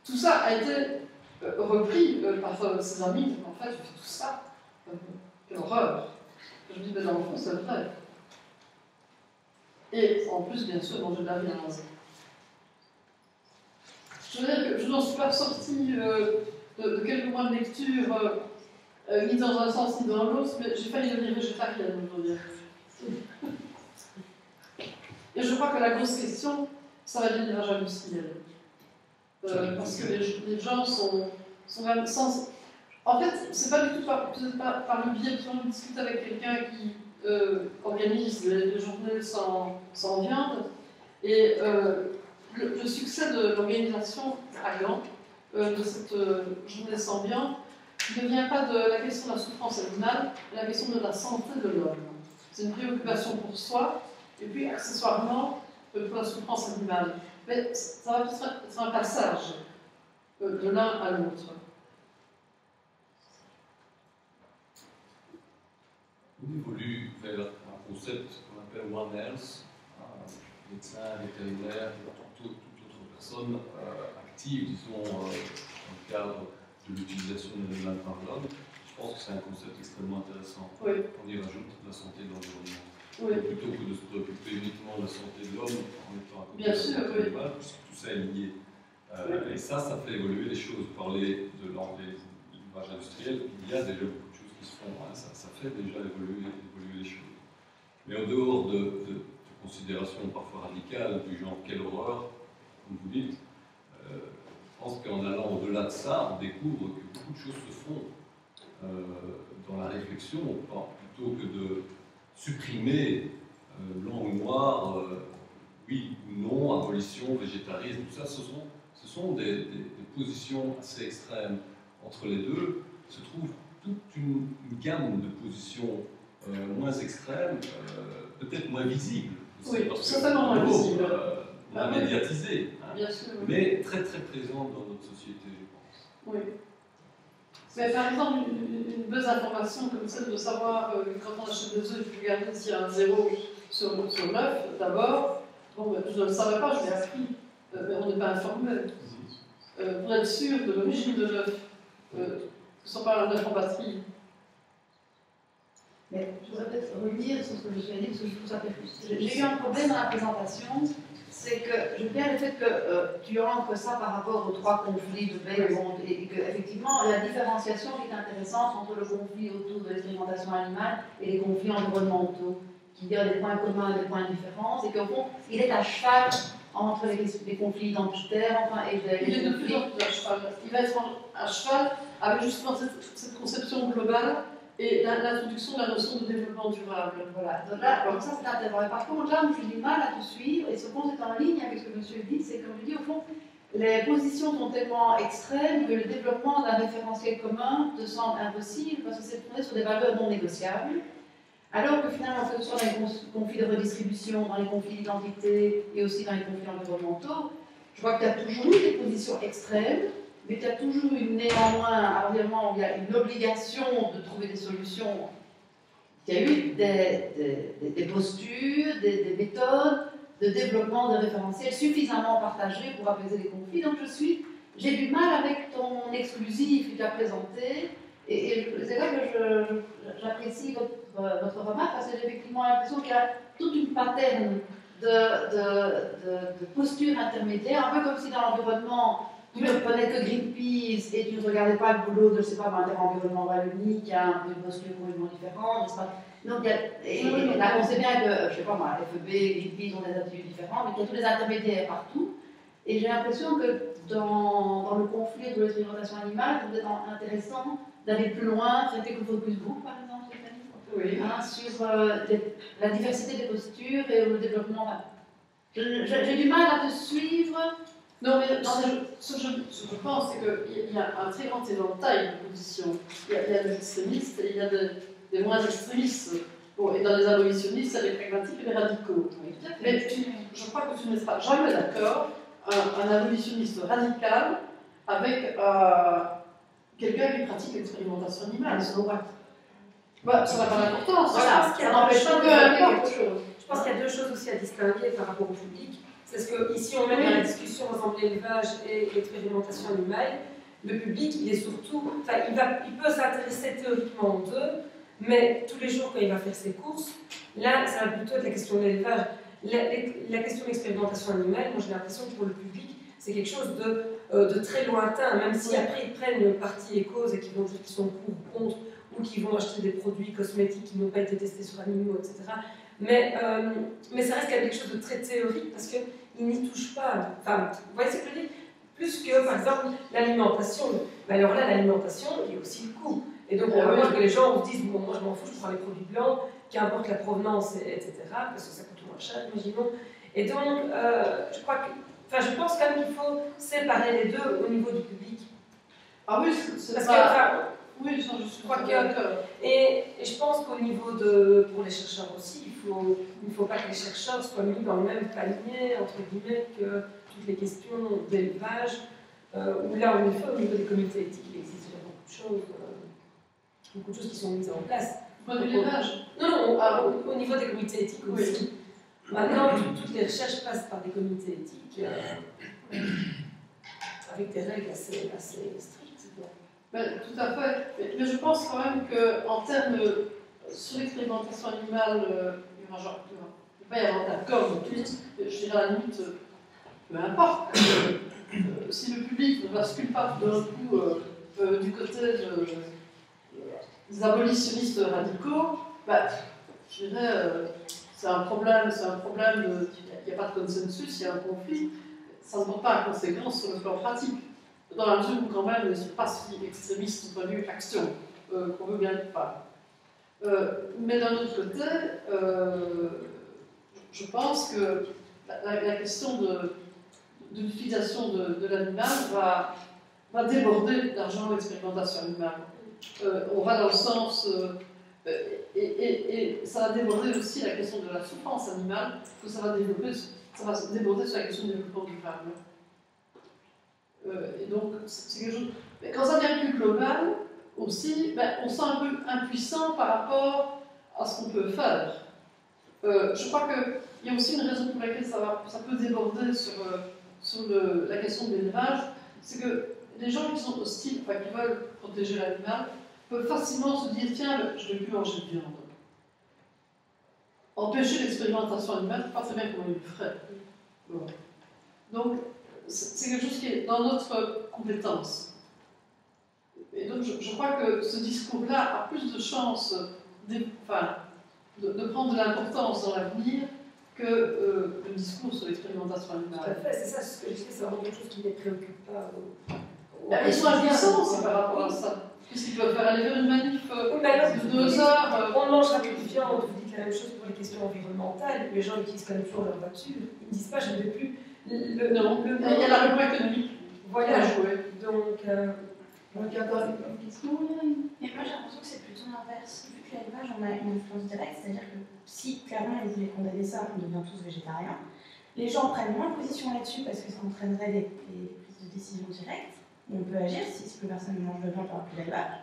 Tout ça a été repris par ses amis. En fait, je fais tout ça. Quelle horreur. Je dis, mais dans le fond, c'est vrai. Et en plus, bien sûr, manger de la viande. Je veux dire que je n'en suis pas sortie de quelques mois de lecture, ni dans un sens ni dans l'autre, mais j'ai failli devenir végétarienne aujourd'hui. Et je crois que la grosse question, ça va être l'élevage industriel. Parce que les gens sont même sans. En fait, c'est pas du tout par le biais de discuter avec quelqu'un qui organise les journées sans viande. Et le succès de l'organisation à Gand, de cette journée sans viande, ne vient pas de la question de la souffrance animale, mais la question de la santé de l'homme. C'est une préoccupation pour soi, et puis accessoirement pour la souffrance animale. Mais ça va être un passage de l'un à l'autre. On évolue vers un concept qu'on appelle One Health, médecin, vétérinaire, toute autre personne active, disons, dans le cadre de l'utilisation de l'animal par l'homme. Je pense que c'est un concept extrêmement intéressant. Oui. On y rajoute la santé de l'environnement. Oui. Plutôt que de se préoccuper uniquement de la santé de l'homme en étant à côté Bien de sûr, la santé oui. animale, puisque tout ça est lié. Et ça fait évoluer les choses. Parler de l'élevage industriel, il y a déjà beaucoup de choses qui se font. Hein. Ça fait déjà évoluer les choses. Mais en dehors de considérations parfois radicales, du genre quelle horreur, comme vous dites, je pense qu'en allant au-delà de ça, on découvre que beaucoup de choses se font dans la réflexion, plutôt que de supprimer blanc ou noir, oui ou non, abolition, végétarisme, tout ça, ce sont des positions assez extrêmes. Entre les deux se trouve toute une gamme de positions moins extrêmes, peut-être moins visibles. Oui, certainement moins visibles. Moins médiatisées, hein, bien sûr, oui. Mais très très présentes dans notre société, je pense. Oui. Mais par exemple, une belle information comme celle de savoir quand on achète des œufs, il faut regarder s'il y a un 0 sur l'œuf, d'abord. Bon, ben, je ne le savais pas, je l'ai appris, mais on n'est pas informé. Pour être sûr de l'origine de l'œuf, que ce n'est pas un œuf en batterie. Mais je voudrais peut-être revenir sur ce que je suis dit, parce que je trouve ça fait plus. J'ai eu un problème dans la présentation, c'est que j'aime bien le fait que tu ancres ça par rapport aux 3 conflits de Bell et qu'effectivement, la différenciation qui est intéressante entre le conflit autour de l'expérimentation animale et les conflits environnementaux, qui ont des points communs et des points différents, c'est qu'au fond, il est à cheval entre les conflits identitaires et Il est de conflits. plus en plus à cheval. Il va être à cheval avec justement cette conception globale et l'introduction de la notion de développement durable. Voilà, donc là, donc ça c'est intéressant. Par contre, là où j'ai du mal à te suivre, et ce qu'on est en ligne avec ce que monsieur dit, c'est comme je dis, au fond, les positions sont tellement extrêmes que le développement d'un référentiel commun te semble impossible parce que c'est fondé sur des valeurs non négociables. Alors que finalement, que ce soit dans les conflits de redistribution, dans les conflits d'identité et aussi dans les conflits environnementaux, je vois que tu as toujours eu des positions extrêmes, mais tu as toujours eu néanmoins un environnement où il y a une obligation de trouver des solutions. Il y a eu des postures, des méthodes de développement de référentiels suffisamment partagées pour apaiser les conflits. Donc j'ai du mal avec ton exclusif que tu as présenté, et c'est là que j'apprécie votre remarque, parce que j'ai effectivement l'impression qu'il y a toute une paterne de postures intermédiaires, un peu comme si dans l'environnement, tu ne prenais que Greenpeace et tu ne regardais pas le boulot de, je ne sais pas, Inter-Environnement Wallonie, qui a un peu une posture complètement différente, n'est-ce pas? Donc, là, on sait bien que, je ne sais pas moi, FEB, Greenpeace ont des attitudes différentes, mais qu'il y a tous les intermédiaires partout. Et j'ai l'impression que dans le conflit de l'expérimentation animale, c'est peut-être intéressant d'aller plus loin, faire quelques focus group, par exemple, Oui. hein, sur la diversité des postures et le développement. J'ai du mal à te suivre. Non, mais ce que je pense, c'est qu'il y a un très grand éventail de positions. Il y a des extrémistes et il y a des moins extrémistes. Bon, et dans les abolitionnistes, il y a les pragmatiques et les radicaux. Mais je crois que tu ne seras jamais d'accord, un abolitionniste radical, avec quelqu'un qui pratique l'expérimentation animale. Bah, ça n'a pas d'importance. Voilà, ça n'empêche pas Je pense qu'il y a deux choses aussi à distinguer par rapport au public. C'est ce que, ici, on met dans la discussion, par exemple, l'élevage et l'expérimentation animale. Le public, il est surtout. Enfin, il peut s'intéresser théoriquement aux deux, mais tous les jours, quand il va faire ses courses, là, ça va plutôt être la question de l'élevage. La question de l'expérimentation animale, moi, j'ai l'impression que pour le public, c'est quelque chose de très lointain, même si après ils prennent le parti et cause et qu'ils vont dire qu'ils sont pour ou contre, ou qu'ils vont acheter des produits cosmétiques qui n'ont pas été testés sur animaux, etc. Mais ça reste quand même quelque chose de très théorique parce qu'ils n'y touchent pas. Enfin, vous voyez ce que je veux dire? Plus que, par exemple, l'alimentation. Mais alors là, l'alimentation, il y a aussi le coût. Et donc, on remarque que les gens se disent, bon, moi je m'en fous, je prends les produits blancs, qu'importe la provenance, etc., parce que ça coûte moins cher, imaginons. Et donc, je pense quand même qu'il faut séparer les deux au niveau du public. Ah oui, c'est parce pas... que, oui, je crois que... Et je pense qu'au niveau pour les chercheurs aussi, il ne faut pas que les chercheurs soient mis dans le même panier, entre guillemets, que toutes les questions d'élevage, où là, en effet, au niveau des comités éthiques, il existe déjà beaucoup de choses qui sont mises en place. Au niveau de l'élevage? Non, au niveau des comités éthiques aussi. Oui. Maintenant, toutes les recherches passent par des comités éthiques, avec des règles assez strictes. Ben, tout à fait. Mais je pense quand même qu'en termes sur l'expérimentation animale, il ne va pas y avoir d'accord de tout. Je dirais à la limite, peu importe. Si le public ne bascule pas d'un coup du côté des abolitionnistes radicaux, ben, je dirais, c'est un problème il n'y a pas de consensus, il y a un conflit. Ça ne porte pas à conséquence sur le plan pratique. Dans la mesure où, quand même, ils ne sont pas si extrémistes au point de vue action, qu'on veut bien le faire. Mais d'un autre côté, je pense que la question de l'utilisation de l'animal va déborder l'argent de l'expérimentation animale. On va dans le sens. Et ça va déborder aussi la question de la souffrance animale, que ça va déborder sur la question du développement durable. Et donc, c'est quelque chose. Mais quand ça devient plus global, aussi, on se sent un peu impuissant par rapport à ce qu'on peut faire. Je crois qu'il y a aussi une raison pour laquelle ça peut déborder sur la question de l'élevage, c'est que les gens qui sont hostiles, enfin qui veulent protéger l'animal, peuvent facilement se dire tiens, je ne vais plus manger de viande. Empêcher l'expérimentation animale, c'est pas très bien comment il le ferait. Bon. Donc, c'est quelque chose qui est dans notre compétence. Et donc, je crois que ce discours-là a plus de chances de prendre de l'importance dans l'avenir que le discours sur l'expérimentation animale. Tout à fait, c'est ça ce que je dis, c'est vraiment quelque chose qui ne les préoccupe pas. Ils sont impuissants aussi par rapport à ça. Qu'est-ce qu'ils peuvent faire? Aller vers une manif de 2 heures On mangera plus de viande, vous dites la même chose pour les questions environnementales. Les gens utilisent quand même toujours leur voiture. Ils ne disent pas je ne vais plus Non, il y a la raison économique. Voilà. Jouer. Donc, Donc, il y a encore une question, Mais moi j'ai l'impression que c'est plutôt l'inverse. Vu que l'élevage, on a une influence directe, c'est-à-dire que si clairement ils voulaient condamner ça, on devient tous végétariens. Les gens prennent moins de position là-dessus parce que ça entraînerait des prises de décision directes. On peut agir si plus personne ne mange de viande, il n'y aura plus d'élevage.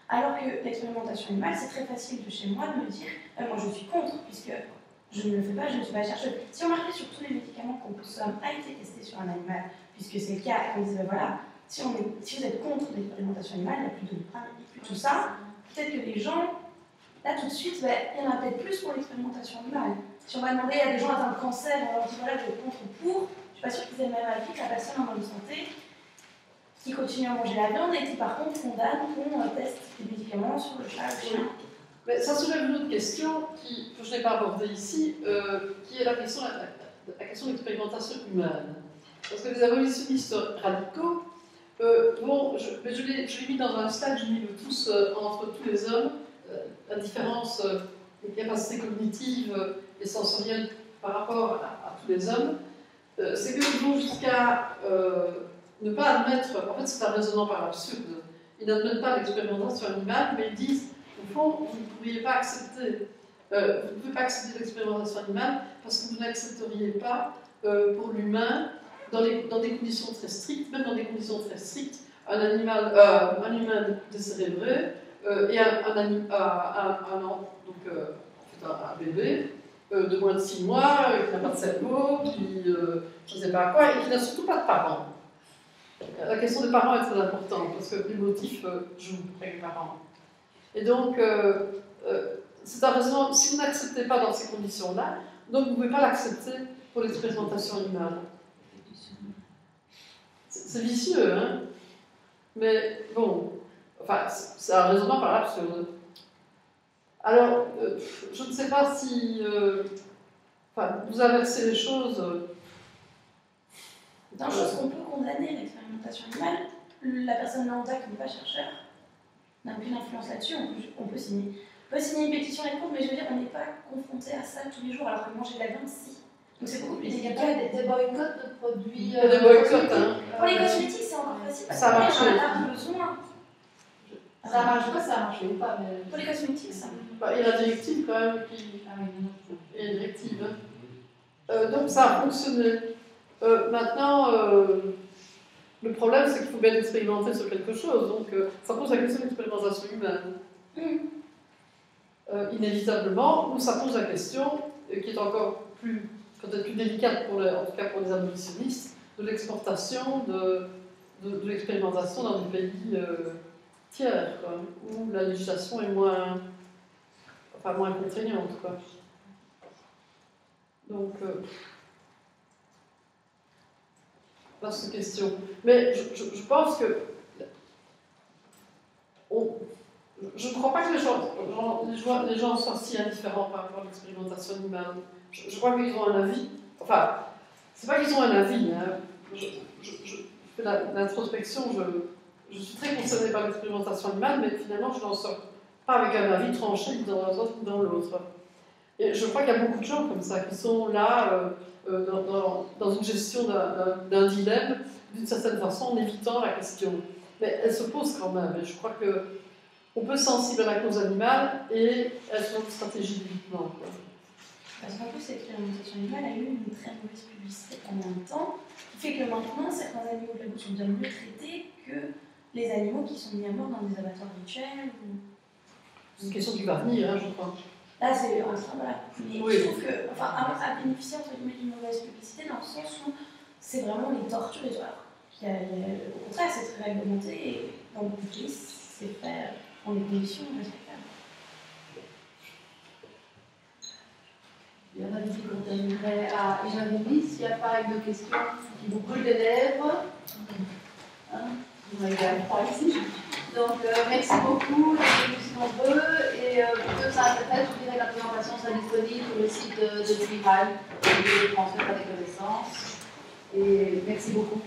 Alors que l'expérimentation animale, c'est très facile de chez moi de me dire moi je suis contre, puisque je ne le fais pas, je ne suis pas chercheuse. Si on marquait sur tous les médicaments qu'on consomme a été testé sur un animal, puisque c'est le cas, et qu'on disait voilà, si vous êtes contre l'expérimentation animale, il n'y a plus de il n'y a plus tout ça, peut-être que les gens, là tout de suite, il y en a peut-être plus pour l'expérimentation animale. Si on va demander à des gens atteints de cancer, on leur dit voilà, je vais contre ou pour, je ne suis pas sûre qu'ils aient le même avis que la personne en bonne santé qui continue à manger la viande et qui par contre condamne qu'on teste des médicaments sur le chat ou le chien. Mais ça soulève une autre question que je n'ai pas abordée ici, qui est la question de l'expérimentation humaine. Parce que les abolitionnistes radicaux, je l'ai mis dans un stade, je mis tous entre tous les hommes, la différence des capacités cognitives et sensorielles par rapport à tous les hommes, c'est qu'ils vont jusqu'à ne pas admettre, en fait c'est un raisonnement par l'absurde, ils n'admettent pas l'expérimentation animale, mais ils disent, au fond, vous ne pourriez pas accepter, vous ne pouvez pas accepter l'expérimentation animale parce que vous n'accepteriez pas pour l'humain, dans des conditions très strictes, même dans des conditions très strictes, un humain décérébré et un bébé de moins de 6 mois, qui n'a pas de cerveau, qui je ne sais pas quoi, et qui n'a surtout pas de parents. La question des parents est très importante, parce que les motifs jouent avec les parents. Et donc, c'est un raisonnement, si vous n'acceptez pas dans ces conditions-là, donc vous ne pouvez pas l'accepter pour l'expérimentation animale. C'est vicieux, hein? Mais bon, enfin, c'est un raisonnement par l'absurde. Alors, je ne sais pas si vous inversez les choses. Dans chose qu'on peut condamner l'expérimentation animale, la personne lambda qui n'est pas chercheur n'a aucune influence là-dessus, on peut signer. On peut signer une pétition et contre, mais je veux dire, on n'est pas confronté à ça tous les jours, alors que manger de la viande, si. Donc c'est beaucoup plus il y a délicat. pas des boycotts de produits. Il y a des boycotts, hein. Pour les cosmétiques, c'est encore facile parce Ça qu'on marche. en a besoin. Ça marche pas, ça marche pas. Mais... Pour les cosmétiques, ça. Il y a la directive quand même qui. Ah oui, non. Il y a une directive. Donc ça a fonctionné. Maintenant, le problème, c'est qu'il faut bien expérimenter sur quelque chose. Donc ça pose la question de l'expérimentation humaine. Inévitablement, ou ça pose la question, qui est encore peut-être plus délicate, en tout cas pour les abolitionnistes, de l'exportation de l'expérimentation dans des pays tiers, quoi, où la législation est moins contraignante, quoi. Donc, vaste question. Mais je pense que je ne crois pas que les gens soient si indifférents par rapport à l'expérimentation animale. Je crois qu'ils ont un avis. Enfin, c'est pas qu'ils ont un avis. Hein. Je fais l'introspection, je suis très concernée par l'expérimentation animale, mais finalement, je n'en sors pas avec un avis tranché dans un sens ou dans l'autre. Et je crois qu'il y a beaucoup de gens comme ça qui sont là dans une gestion d'un dilemme, d'une certaine façon, en évitant la question. Mais elle se pose quand même, et je crois qu'on peut sensible à la cause animale et être dans une stratégie d'évitement. Parce qu'en plus, l'expérimentation animale a eu une très mauvaise publicité pendant un temps, qui fait que maintenant, certains animaux de la bouche sont bien mieux traités que les animaux qui sont mis à mort dans des abattoirs rituels. C'est une question qui va venir, hein, je crois. Là, c'est voilà. Mais oui. Je trouve que, a bénéficié entre guillemets d'une mauvaise publicité dans le sens où c'est vraiment les tortures et tout. Alors, au contraire, c'est très réglementé et dans beaucoup de pays, c'est fait dans des conditions respectables. Il y en a qui continueraient à Jérémy, s'il n'y a pas de questions qui vous brûlent les lèvres. Hein, vous en avez à 3 ici. Donc, merci beaucoup, vous êtes nombreux. Et pour ceux que ça intéresse, je dirais que la présentation sera disponible sur le site de Delivery, et de transmettre à des connaissances. Et merci beaucoup.